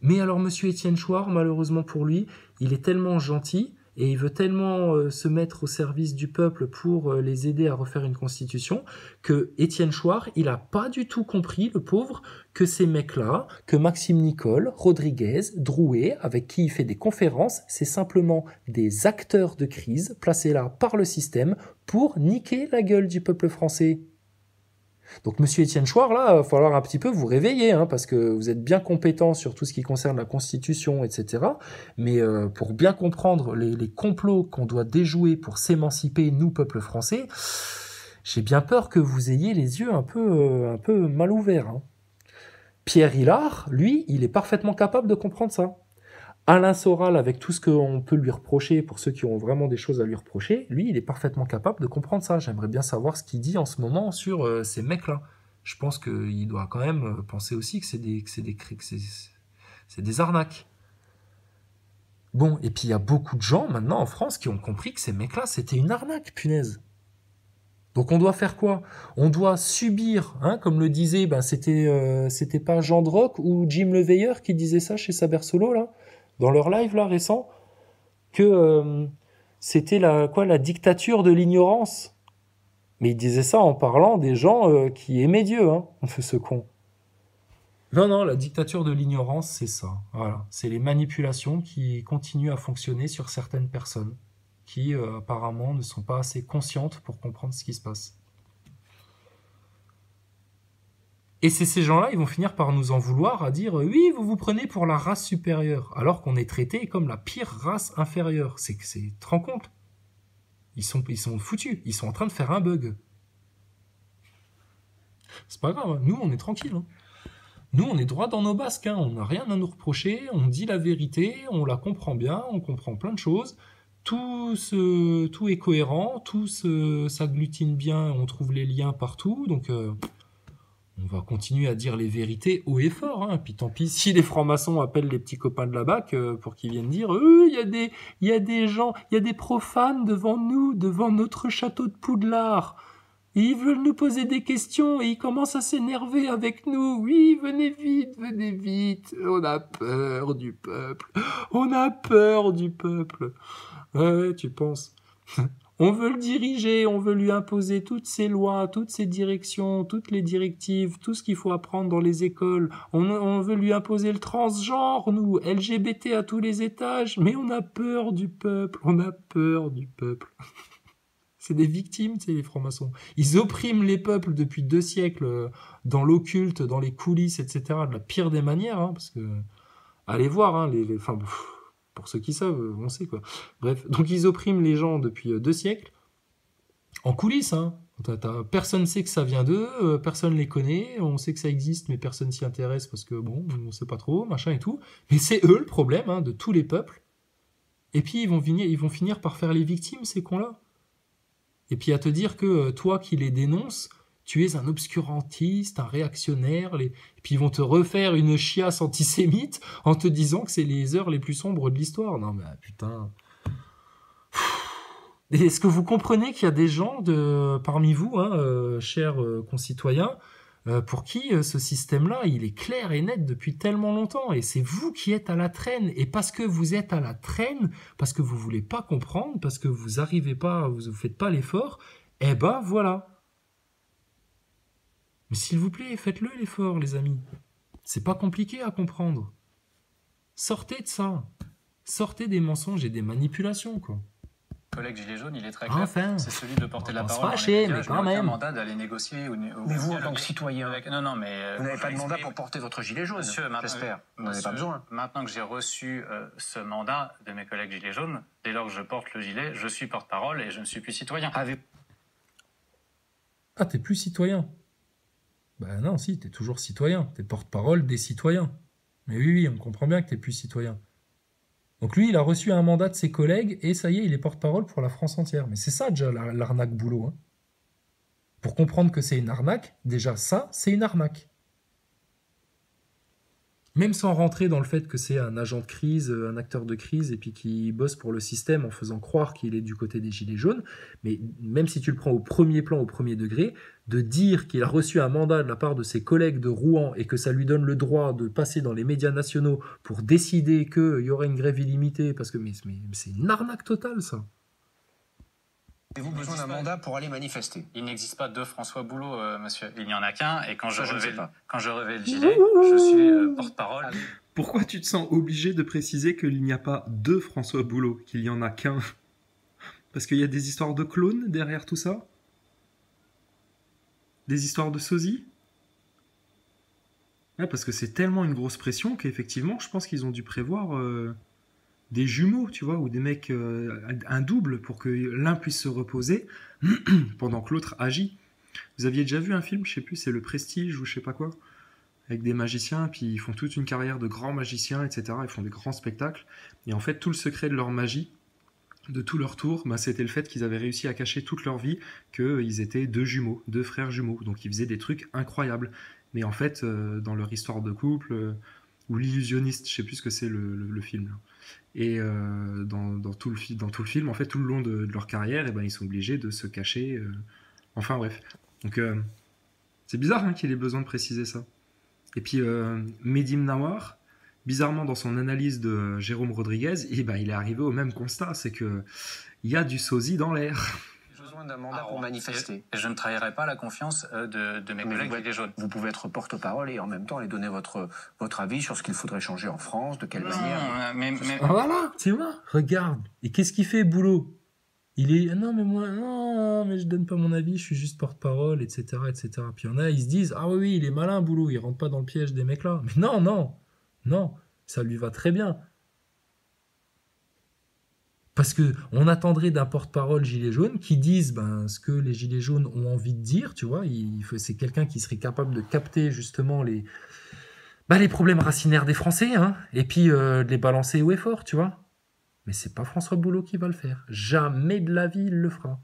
Mais alors, monsieur Étienne Chouard, malheureusement pour lui, il est tellement gentil et il veut tellement se mettre au service du peuple pour les aider à refaire une constitution que Étienne Chouard, il a pas du tout compris, le pauvre, que ces mecs-là, que Maxime Nicole, Rodriguez, Drouet, avec qui il fait des conférences, c'est simplement des acteurs de crise placés là par le système pour niquer la gueule du peuple français. Donc, monsieur Étienne Chouard, là, il va falloir un petit peu vous réveiller, hein, parce que vous êtes bien compétent sur tout ce qui concerne la Constitution, etc. Mais pour bien comprendre les complots qu'on doit déjouer pour s'émanciper, nous, peuple français, j'ai bien peur que vous ayez les yeux un peu mal ouverts, hein. Pierre Hilard, lui, il est parfaitement capable de comprendre ça. Alain Soral, avec tout ce qu'on peut lui reprocher, pour ceux qui ont vraiment des choses à lui reprocher, lui, il est parfaitement capable de comprendre ça. J'aimerais bien savoir ce qu'il dit en ce moment sur ces mecs-là. Je pense qu'il doit quand même penser aussi que c'est des arnaques. Bon, et puis il y a beaucoup de gens maintenant en France qui ont compris que ces mecs-là, c'était une arnaque, punaise. Donc on doit faire quoi? On doit subir, hein, comme le disait, c'était pas Jean Droc ou Jim Leveilleur qui disait ça chez Saber Solo, là, dans leur live là récent, que c'était la dictature de l'ignorance. Mais il disait ça en parlant des gens qui aimaient Dieu, hein, ce con. Non, la dictature de l'ignorance, c'est ça. Voilà, c'est les manipulations qui continuent à fonctionner sur certaines personnes qui apparemment ne sont pas assez conscientes pour comprendre ce qui se passe. Et c'est ces gens-là, ils vont finir par nous en vouloir à dire « Oui, vous vous prenez pour la race supérieure », alors qu'on est traité comme la pire race inférieure. Tu te rends compte ? Ils sont foutus, ils sont en train de faire un bug. C'est pas grave, nous on est tranquille. Hein. Nous on est droit dans nos basques, hein. On n'a rien à nous reprocher, on dit la vérité, on la comprend bien, on comprend plein de choses. Tout est cohérent, tout s'agglutine bien, on trouve les liens partout, donc on va continuer à dire les vérités haut et fort, hein. Puis tant pis si les francs-maçons appellent les petits copains de la BAC pour qu'ils viennent dire il y a des gens, il y a des profanes devant nous, devant notre château de Poudlard. Et ils veulent nous poser des questions et ils commencent à s'énerver avec nous. Oui, venez vite, on a peur du peuple. On a peur du peuple. Ouais, tu penses. On veut le diriger, on veut lui imposer toutes ces lois, toutes ces directions, toutes les directives, tout ce qu'il faut apprendre dans les écoles. On veut lui imposer le transgenre, nous, LGBT à tous les étages. Mais on a peur du peuple, on a peur du peuple. C'est des victimes, tu sais, les francs-maçons. Ils oppriment les peuples depuis 2 siècles dans l'occulte, dans les coulisses, etc. De la pire des manières, hein, parce que... Allez voir, hein, enfin, pour ceux qui savent, on sait, quoi. Bref, donc ils oppriment les gens depuis 2 siècles, en coulisses, hein. Personne ne sait que ça vient d'eux, personne les connaît, on sait que ça existe, mais personne s'y intéresse parce que, bon, on sait pas trop, machin et tout. Mais c'est eux le problème, hein, de tous les peuples. Et puis ils vont finir par faire les victimes, ces cons-là. Et puis à te dire que toi qui les dénonces, tu es un obscurantiste, un réactionnaire, et puis ils vont te refaire une chiasse antisémite en te disant que c'est les heures les plus sombres de l'histoire. Non mais putain... Est-ce que vous comprenez qu'il y a des gens parmi vous, hein, chers concitoyens, pour qui ce système-là, il est clair et net depuis tellement longtemps, et c'est vous qui êtes à la traîne, et parce que vous êtes à la traîne, parce que vous voulez pas comprendre, parce que vous arrivez pas, vous faites pas l'effort, eh ben voilà. Mais s'il vous plaît, faites-le l'effort, les amis. C'est pas compliqué à comprendre. Sortez de ça. Sortez des mensonges et des manipulations, quoi. collègue Gilets jaunes, il est très clair. Enfin, c'est celui de porter la on va se parole. fâcher, dans les médias. mais Je quand n'ai aucun même. mandat d'aller négocier Mais vous, en tant que citoyen, Non, mais... vous n'avez pas de mandat pour porter votre gilet jaune, Monsieur, j'espère. Vous n'en avez pas monsieur, besoin. Maintenant que j'ai reçu ce mandat de mes collègues Gilets jaunes, dès lors que je porte le gilet, je suis porte-parole et je ne suis plus citoyen. Ah, t'es plus citoyen? Bah non, si, t'es toujours citoyen. T'es porte-parole des citoyens. Mais oui, on comprend bien que t'es plus citoyen. Donc lui, il a reçu un mandat de ses collègues et ça y est, il est porte-parole pour la France entière. Mais c'est ça déjà l'arnaque boulot. Hein. Pour comprendre que c'est une arnaque, déjà ça, c'est une arnaque. Même sans rentrer dans le fait que c'est un agent de crise, un acteur de crise, et puis qui bosse pour le système en faisant croire qu'il est du côté des Gilets jaunes, mais même si tu le prends au premier plan, au premier degré, de dire qu'il a reçu un mandat de la part de ses collègues de Rouen et que ça lui donne le droit de passer dans les médias nationaux pour décider qu'il y aurait une grève illimitée, parce que mais c'est une arnaque totale, ça. Avez-vous besoin d'un mandat pour aller manifester? Il n'existe pas deux François Boulot, monsieur. Il n'y en a qu'un, et quand je Ça, je ne sais revais pas. le gilet, je suis porte-parole. Pourquoi tu te sens obligé de préciser qu'il n'y a pas deux François Boulot, qu'il n'y en a qu'un? Parce qu'il y a des histoires de clones derrière tout ça? Des histoires de sosie? Ouais, parce que c'est tellement une grosse pression qu'effectivement, je pense qu'ils ont dû prévoir des jumeaux, tu vois, ou des mecs, un double, pour que l'un puisse se reposer pendant que l'autre agit. Vous aviez déjà vu un film, je sais plus, c'est Le Prestige ou je sais pas quoi, avec des magiciens, puis ils font toute une carrière de grands magiciens, etc. Ils font des grands spectacles. Et en fait, tout le secret de leur magie, de tout leur tour, bah, c'était le fait qu'ils avaient réussi à cacher toute leur vie qu'ils étaient deux jumeaux, deux frères jumeaux. Donc ils faisaient des trucs incroyables. Mais en fait, dans leur histoire de couple, ou L'Illusionniste, je sais plus ce que c'est le film. Là. Et dans tout le film, en fait, tout le long de leur carrière, eh ben, ils sont obligés de se cacher. Enfin bref. Donc c'est bizarre hein, qu'il ait besoin de préciser ça. Et puis Mehdi Mnawar, bizarrement dans son analyse de Jérôme Rodriguez, eh ben, il est arrivé au même constat, c'est que il y a du sosie dans l'air. J'ai besoin d'un mandat pour manifester. Et je ne trahirai pas la confiance de mes collègues Gilets jaunes. Vous pouvez être porte-parole et en même temps aller donner votre avis sur ce qu'il faudrait changer en France, de quelle manière. Mais Voilà, tu vois, regarde. Et qu'est-ce qu'il fait, boulot? Il est, non, mais moi, non, mais je donne pas mon avis, je suis juste porte-parole, etc., etc. Puis il y en a, ils se disent, ah oui, il est malin, boulot, il rentre pas dans le piège des mecs là. Mais non, ça lui va très bien. Parce que on attendrait d'un porte-parole gilet jaune qui dise ce que les gilets jaunes ont envie de dire, tu vois. C'est quelqu'un qui serait capable de capter justement les problèmes racinaires des Français, hein, et puis de les balancer haut et fort, tu vois. Mais c'est pas François Boulot qui va le faire. Jamais de la vie il le fera.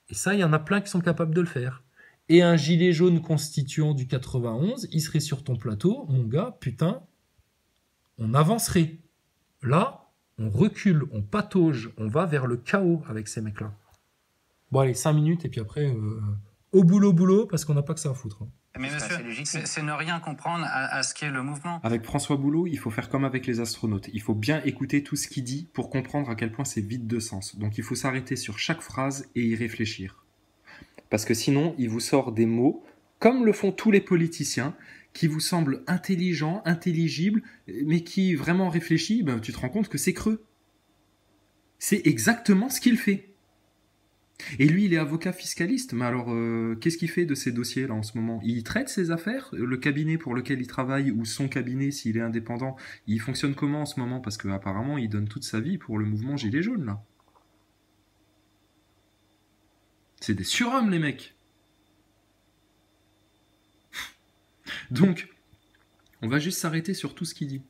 Et ça, il y en a plein qui sont capables de le faire. Et un gilet jaune constituant du 91, il serait sur ton plateau, mon gars, putain, on avancerait. Là, on recule, on patauge, on va vers le chaos avec ces mecs-là. Bon allez, 5 minutes, et puis après, au boulot, parce qu'on n'a pas que ça à foutre. Hein. Mais monsieur, c'est ne rien comprendre à ce qu'est le mouvement. Avec François Boulot, il faut faire comme avec les astronautes. Il faut bien écouter tout ce qu'il dit pour comprendre à quel point c'est vide de sens. Donc il faut s'arrêter sur chaque phrase et y réfléchir. Parce que sinon, il vous sort des mots, comme le font tous les politiciens, qui vous semblent intelligents, intelligibles, mais qui, vraiment réfléchis, tu te rends compte que c'est creux. C'est exactement ce qu'il fait. Et lui, il est avocat fiscaliste, mais alors, qu'est-ce qu'il fait de ces dossiers-là en ce moment? Il traite ses affaires? Le cabinet pour lequel il travaille, ou son cabinet, s'il est indépendant, il fonctionne comment en ce moment? Parce qu'apparemment, il donne toute sa vie pour le mouvement Gilets jaunes, là. C'est des surhommes, les mecs. Donc, on va juste s'arrêter sur tout ce qu'il dit.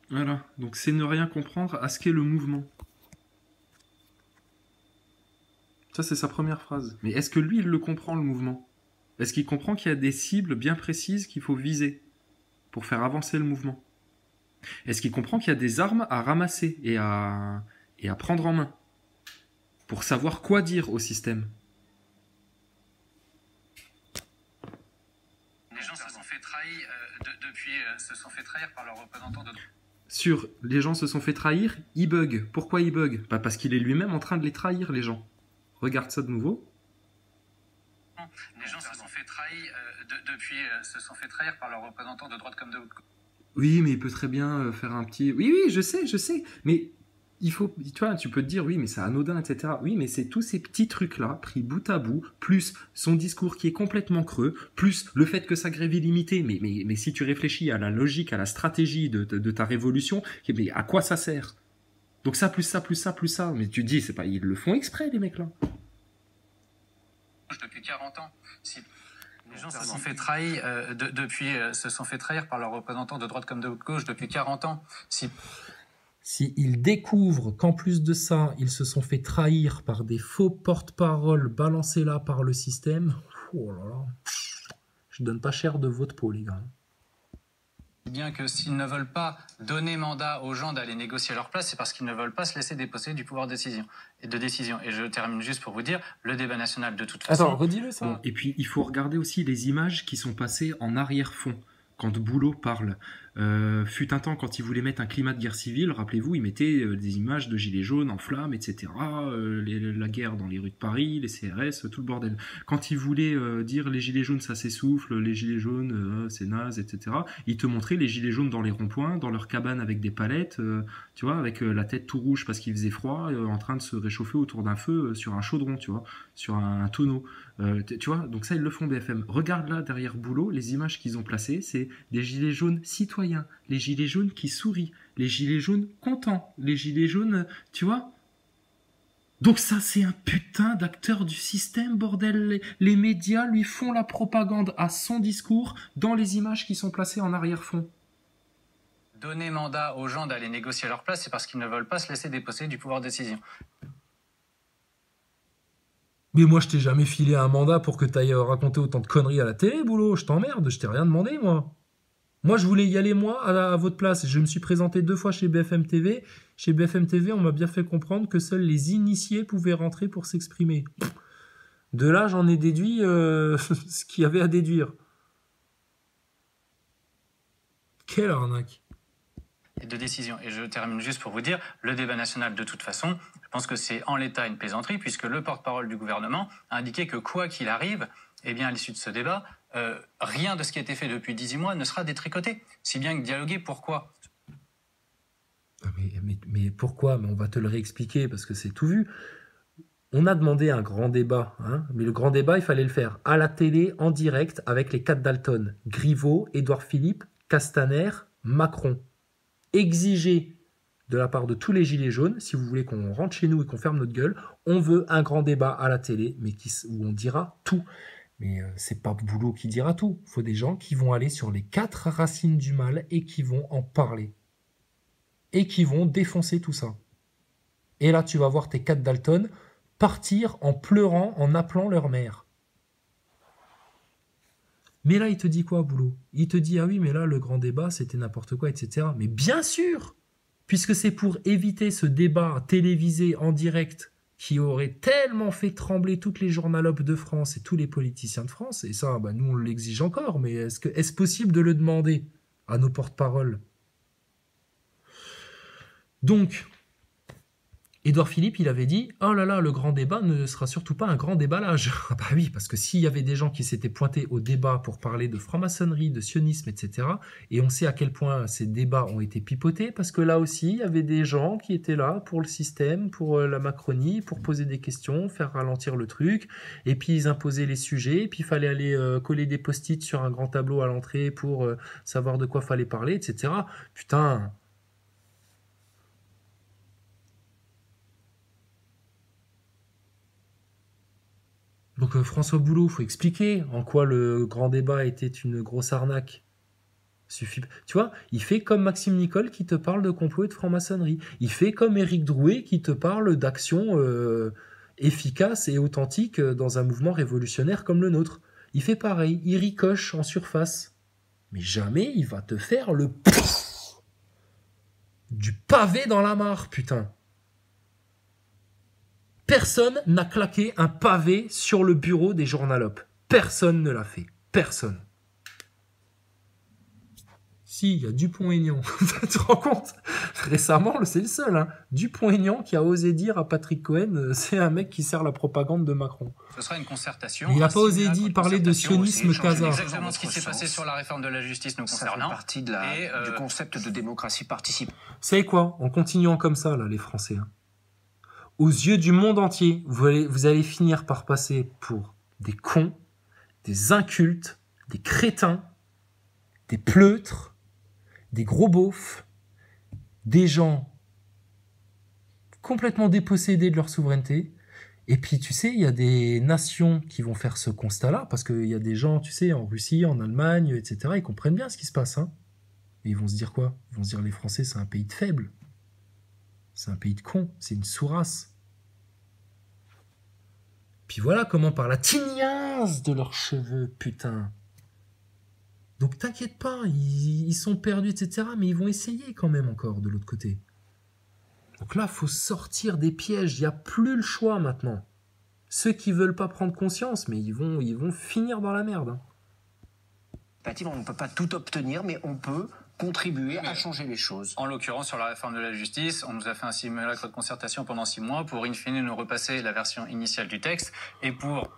Voilà, donc c'est ne rien comprendre à ce qu'est le mouvement. Ça, c'est sa première phrase. Mais est-ce que lui, il le comprend, le mouvement? Est-ce qu'il comprend qu'il y a des cibles bien précises qu'il faut viser pour faire avancer le mouvement? Est-ce qu'il comprend qu'il y a des armes à ramasser et à prendre en main pour savoir quoi dire au système? Les gens se sont fait trahir se sont fait trahir par leurs représentants de... Sur les gens se sont fait trahir, il bug. Pourquoi il bug? Parce qu'il est lui-même en train de les trahir, les gens. Regarde ça de nouveau. Les gens se sont fait trahir se sont fait trahir par leurs représentants de droite comme de gauche. Oui, mais il peut très bien faire un petit... Oui, je sais. Mais il faut... Tu vois, tu peux te dire, oui, mais c'est anodin, etc. Oui, mais c'est tous ces petits trucs-là, pris bout à bout, plus son discours qui est complètement creux, plus le fait que sa grève est limitée. Mais si tu réfléchis à la logique, à la stratégie de ta révolution, mais à quoi ça sert? Donc ça, plus ça, plus ça, plus ça. Mais tu te dis, c'est pas... Ils le font exprès, les mecs, là. Depuis 40 ans. Si les gens se sont fait trahir se sont fait trahir par leurs représentants de droite comme de gauche depuis 40 ans. S'ils découvrent qu'en plus de ça, ils se sont fait trahir par des faux porte-parole balancés là par le système, oh là là, je donne pas cher de votre peau, les gars. Bien que s'ils ne veulent pas donner mandat aux gens d'aller négocier à leur place, c'est parce qu'ils ne veulent pas se laisser déposséder du pouvoir de décision. Et je termine juste pour vous dire, le débat national de toute façon... Attends, redis-le ça. Bon, et puis, il faut regarder aussi les images qui sont passées en arrière-fond. Quand Boulot parle, fut un temps quand il voulait mettre un climat de guerre civile, rappelez-vous, il mettait des images de gilets jaunes en flammes, etc. La guerre dans les rues de Paris, les CRS, tout le bordel. Quand il voulait dire les gilets jaunes ça s'essouffle, les gilets jaunes c'est naze, etc. Il te montrait les gilets jaunes dans les ronds-points, dans leur cabane avec des palettes, tu vois, avec la tête tout rouge parce qu'il faisait froid, en train de se réchauffer autour d'un feu sur un chaudron, tu vois, sur un tonneau. Tu vois, donc ça ils le font BFM. Regarde là derrière Boulot, les images qu'ils ont placées, c'est des gilets jaunes citoyens, les gilets jaunes qui sourient, les gilets jaunes contents, les gilets jaunes, tu vois. Donc ça c'est un putain d'acteur du système, bordel. Les médias lui font la propagande à son discours dans les images qui sont placées en arrière-fond. Donner mandat aux gens d'aller négocier à leur place, c'est parce qu'ils ne veulent pas se laisser déposséder du pouvoir de décision. Mais moi, je t'ai jamais filé un mandat pour que t'ailles raconter autant de conneries à la télé, Boulot. Je t'emmerde, je t'ai rien demandé, moi. Moi, je voulais y aller, moi, à votre place. Je me suis présenté 2 fois chez BFM TV. Chez BFM TV, on m'a bien fait comprendre que seuls les initiés pouvaient rentrer pour s'exprimer. De là, j'en ai déduit ce qu'il y avait à déduire. Quelle arnaque. Et de décision. Et je termine juste pour vous dire, le débat national, de toute façon, je pense que c'est en l'état une plaisanterie, puisque le porte-parole du gouvernement a indiqué que quoi qu'il arrive, eh bien, à l'issue de ce débat, rien de ce qui a été fait depuis 18 mois ne sera détricoté. Si bien que dialoguer, pourquoi ? Mais pourquoi ? Mais on va te le réexpliquer, parce que c'est tout vu. On a demandé un grand débat, hein, mais le grand débat, il fallait le faire à la télé, en direct, avec les 4 Dalton. Griveaux, Édouard Philippe, Castaner, Macron. Exiger de la part de tous les gilets jaunes, si vous voulez qu'on rentre chez nous et qu'on ferme notre gueule, on veut un grand débat à la télé, mais où on dira tout. Mais c'est pas Boulot qui dira tout. Il faut des gens qui vont aller sur les 4 racines du mal et qui vont en parler. Et qui vont défoncer tout ça. Et là, tu vas voir tes 4 Dalton partir en pleurant, en appelant leur mère. Mais là, il te dit quoi, Boulot ? Il te dit, ah oui, mais là, le grand débat, c'était n'importe quoi, etc. Mais bien sûr, puisque c'est pour éviter ce débat télévisé en direct qui aurait tellement fait trembler toutes les journalopes de France et tous les politiciens de France, et ça, bah, nous, on l'exige encore, mais est-ce possible de le demander à nos porte-paroles ? Donc, Édouard Philippe, il avait dit « Oh là là, le grand débat ne sera surtout pas un grand déballage. » Ah bah oui, parce que s'il y avait des gens qui s'étaient pointés au débat pour parler de franc-maçonnerie, de sionisme, etc., et on sait à quel point ces débats ont été pipotés, parce que là aussi, il y avait des gens qui étaient là pour le système, pour la Macronie, pour poser des questions, faire ralentir le truc, et puis ils imposaient les sujets, et puis il fallait aller coller des post-it sur un grand tableau à l'entrée pour savoir de quoi fallait parler, etc. Putain... Donc François Boulot, faut expliquer en quoi le grand débat était une grosse arnaque. Suffit. Tu vois, il fait comme Maxime Nicole qui te parle de complot et de franc-maçonnerie. Il fait comme Éric Drouet qui te parle d'action efficace et authentique dans un mouvement révolutionnaire comme le nôtre. Il fait pareil, il ricoche en surface. Mais jamais il va te faire le du pavé dans la mare, putain. Personne n'a claqué un pavé sur le bureau des journalopes. Personne ne l'a fait. Personne. Si, il y a Dupont-Aignan. Tu te rends compte? Récemment, c'est le seul. Hein. Dupont-Aignan qui a osé dire à Patrick Cohen, c'est un mec qui sert la propagande de Macron. Ce sera une concertation. Mais il n'a pas osé parler de sionisme casard. Exactement ce qui s'est passé sur la réforme de la justice nous concernant. Ça fait partie du concept de démocratie participative. Vous savez quoi? En continuant comme ça, là, les Français, hein, aux yeux du monde entier, vous allez finir par passer pour des cons, des incultes, des crétins, des pleutres, des gros beaufs, des gens complètement dépossédés de leur souveraineté. Et puis, tu sais, il y a des nations qui vont faire ce constat-là, parce qu'il y a des gens, tu sais, en Russie, en Allemagne, etc., ils comprennent bien ce qui se passe. Hein. Et ils vont se dire quoi? Ils vont se dire, les Français, c'est un pays de faibles. C'est un pays de cons. C'est une sous-race. Puis voilà comment par la tignasse de leurs cheveux, putain. Donc t'inquiète pas, ils sont perdus, etc., mais ils vont essayer quand même encore de l'autre côté. Donc là, faut sortir des pièges, il n'y a plus le choix maintenant. Ceux qui veulent pas prendre conscience, mais ils vont finir dans la merde. Hein. On ne peut pas tout obtenir, mais on peut contribuer à changer les choses. En l'occurrence, sur la réforme de la justice, on nous a fait un simulacre de concertation pendant 6 mois pour, in fine, nous repasser la version initiale du texte et pour...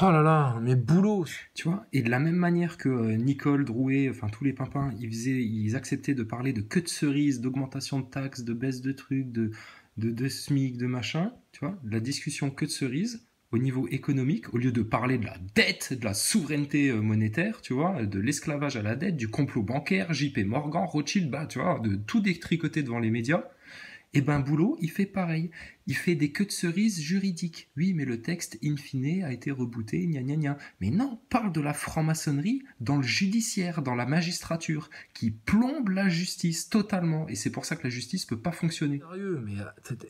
Oh là là, mais boulot. Tu vois, et de la même manière que Nicole, Drouet, enfin tous les pimpins, ils acceptaient de parler de queue de cerise, d'augmentation de taxes, de baisse de trucs, de SMIC, de machin, tu vois, de la discussion queue de cerise, au niveau économique, au lieu de parler de la dette, de la souveraineté monétaire, tu vois, de l'esclavage à la dette, du complot bancaire, JP Morgan, Rothschild, bah, tu vois, de tout détricoter devant les médias, et ben Boulot, il fait pareil. Il fait des queues de cerises juridiques. Oui, mais le texte, in fine, a été rebooté, gna gna gna. Mais non, parle de la franc-maçonnerie dans le judiciaire, dans la magistrature, qui plombe la justice totalement. Et c'est pour ça que la justice peut pas fonctionner. Sérieux,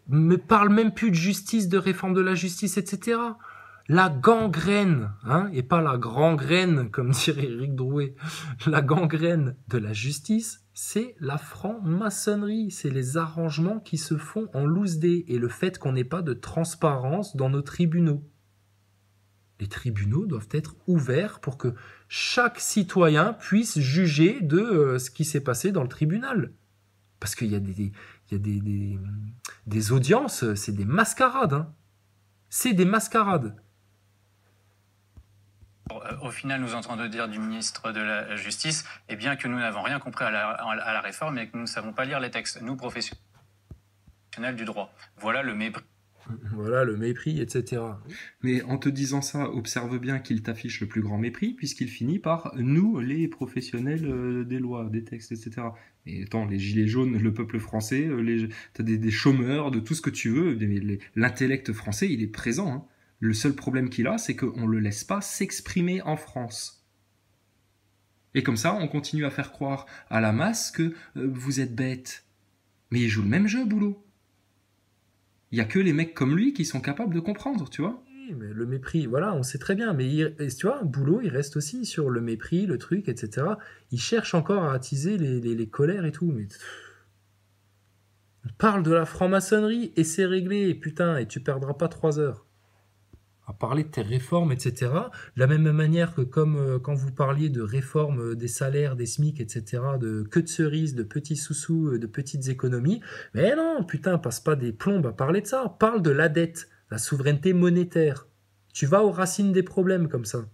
mais parle même plus de justice, de réforme de la justice, etc. La gangrène, hein, et pas la gangrène, comme dirait Éric Drouet. La gangrène de la justice, c'est la franc-maçonnerie, c'est les arrangements qui se font en loose day et le fait qu'on n'ait pas de transparence dans nos tribunaux. Les tribunaux doivent être ouverts pour que chaque citoyen puisse juger de ce qui s'est passé dans le tribunal. Parce qu'il y a des audiences, c'est des mascarades. Hein. C'est des mascarades. Au final, nous entendons dire du ministre de la Justice, eh bien que nous n'avons rien compris à la réforme et que nous ne savons pas lire les textes, nous professionnels du droit. Voilà le mépris. Voilà le mépris, etc. Mais en te disant ça, observe bien qu'il t'affiche le plus grand mépris, puisqu'il finit par nous, les professionnels des lois, des textes, etc. Et attends, les gilets jaunes, le peuple français, t'as des chômeurs, de tout ce que tu veux, l'intellect français, il est présent, hein. Le seul problème qu'il a, c'est qu'on ne le laisse pas s'exprimer en France. Et comme ça, on continue à faire croire à la masse que vous êtes bête. Mais il joue le même jeu, Boulot. Il n'y a que les mecs comme lui qui sont capables de comprendre, tu vois. Oui, mais le mépris, voilà, on sait très bien. Mais tu vois, Boulot, il reste aussi sur le mépris, le truc, etc. Il cherche encore à attiser les colères et tout. Mais on parle de la franc-maçonnerie et c'est réglé, putain, et tu perdras pas 3 heures. À parler de tes réformes, etc. De la même manière que comme quand vous parliez de réforme des salaires, des SMIC, etc., de queue de cerise, de petits sous-sous, de petites économies. Mais non, putain, passe pas des plombes à parler de ça. Parle de la dette, la souveraineté monétaire. Tu vas aux racines des problèmes comme ça.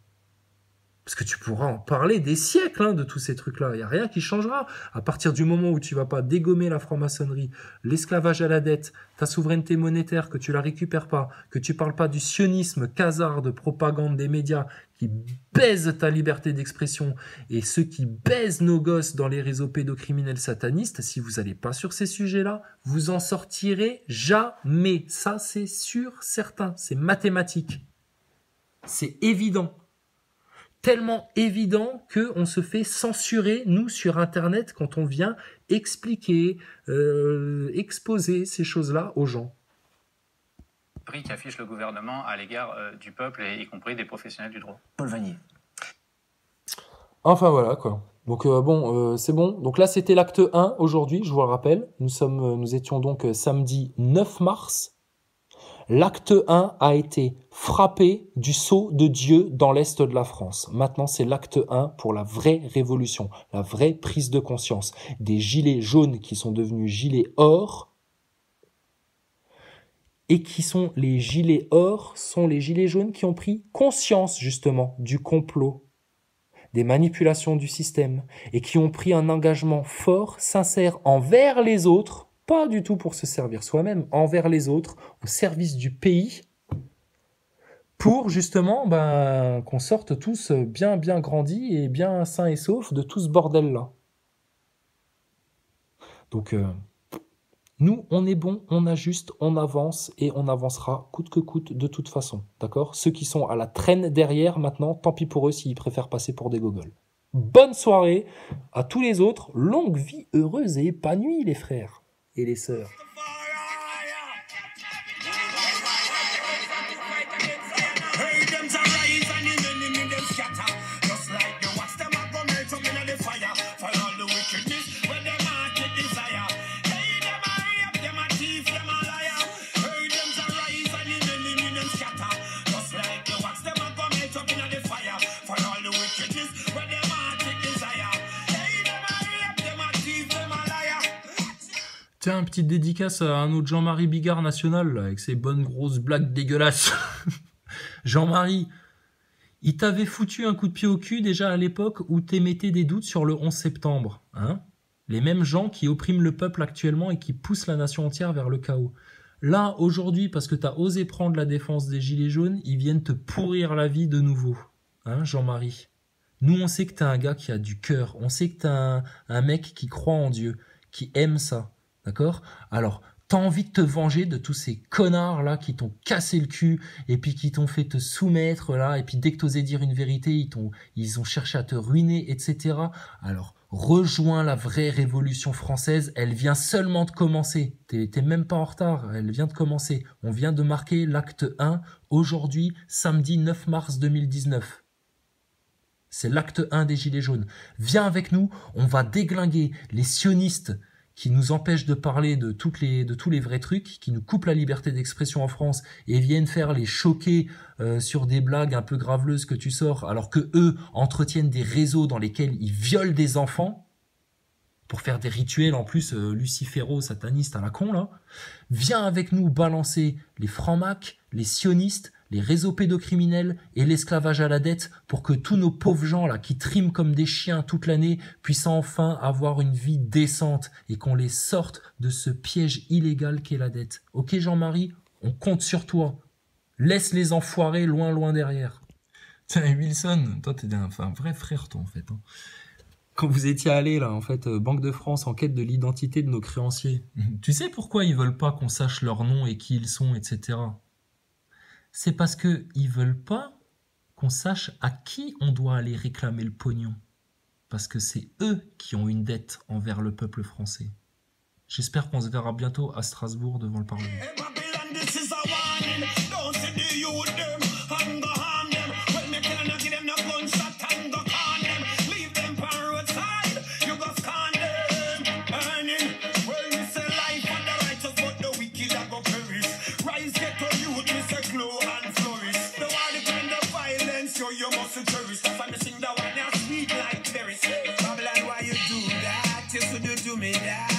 Parce que tu pourras en parler des siècles hein, de tous ces trucs-là. Il n'y a rien qui changera. À partir du moment où tu vas pas dégommer la franc-maçonnerie, l'esclavage à la dette, ta souveraineté monétaire, que tu la récupères pas, que tu parles pas du sionisme casard de propagande des médias qui baise ta liberté d'expression et ceux qui baisent nos gosses dans les réseaux pédocriminels satanistes, si vous n'allez pas sur ces sujets-là, vous en sortirez jamais. Ça, c'est sûr, certain. C'est mathématique. C'est évident. Tellement évident qu'on se fait censurer, nous, sur Internet, quand on vient expliquer, exposer ces choses-là aux gens. Prix qu'affiche le gouvernement à l'égard du peuple, et y compris des professionnels du droit. Paul Vanier. Enfin, voilà, quoi. Donc, c'est bon. Donc là, c'était l'acte 1 aujourd'hui, je vous le rappelle. Nous étions donc samedi 9 mars. L'acte 1 a été frappé du sceau de Dieu dans l'Est de la France. Maintenant, c'est l'acte 1 pour la vraie révolution, la vraie prise de conscience. Des gilets jaunes qui sont devenus gilets or, et qui sont les gilets or, sont les gilets jaunes qui ont pris conscience justement du complot, des manipulations du système, et qui ont pris un engagement fort, sincère envers les autres, pas du tout pour se servir soi-même, envers les autres, au service du pays, pour justement qu'on sorte tous bien grandis et bien sains et saufs de tout ce bordel-là. Donc, nous, on est bon, on ajuste, on avance et on avancera coûte que coûte de toute façon. D'accord ? Ceux qui sont à la traîne derrière maintenant, tant pis pour eux s'ils préfèrent passer pour des gogoles. Bonne soirée à tous les autres. Longue vie heureuse et épanouie les frères et les sœurs. Tiens, une petite dédicace à un autre Jean-Marie Bigard national, là, avec ses bonnes grosses blagues dégueulasses. Jean-Marie, il t'avait foutu un coup de pied au cul déjà à l'époque où t'émettais des doutes sur le 11 septembre. Hein ? Les mêmes gens qui oppriment le peuple actuellement et qui poussent la nation entière vers le chaos. Là, aujourd'hui, parce que t'as osé prendre la défense des Gilets jaunes, ils viennent te pourrir la vie de nouveau. Hein, Jean-Marie ? Nous, on sait que t'es un gars qui a du cœur. On sait que t'es un mec qui croit en Dieu, qui aime ça. D'accord ? Alors, t'as envie de te venger de tous ces connards-là qui t'ont cassé le cul et puis qui t'ont fait te soumettre, là, et puis dès que t'osais dire une vérité, ils ont cherché à te ruiner, etc. Alors, rejoins la vraie révolution française, elle vient seulement de commencer. T'es même pas en retard, elle vient de commencer. On vient de marquer l'acte 1, aujourd'hui, samedi 9 mars 2019. C'est l'acte 1 des Gilets jaunes. Viens avec nous, on va déglinguer les sionistes qui nous empêchent de parler de tous les vrais trucs, qui nous coupent la liberté d'expression en France et viennent faire les choquer sur des blagues un peu graveleuses que tu sors, alors que eux entretiennent des réseaux dans lesquels ils violent des enfants pour faire des rituels en plus luciféro-satanistes à la con, là. Viens avec nous balancer les francs-macs, les sionistes, les réseaux pédocriminels et l'esclavage à la dette pour que tous nos pauvres gens là qui triment comme des chiens toute l'année puissent enfin avoir une vie décente et qu'on les sorte de ce piège illégal qu'est la dette. Ok Jean-Marie, on compte sur toi. Laisse les enfoirés loin derrière. Tiens Wilson, toi t'es un vrai frère toi en fait. Hein. Quand vous étiez allé là en fait, Banque de France en quête de l'identité de nos créanciers, tu sais pourquoi ils veulent pas qu'on sache leur nom et qui ils sont, etc. C'est parce qu'ils veulent pas qu'on sache à qui on doit aller réclamer le pognon. Parce que c'est eux qui ont une dette envers le peuple français. J'espère qu'on se verra bientôt à Strasbourg devant le Parlement. You must cherish. That's why me sing that one now sweet like berries. Babylon, why you do that? You should do me that.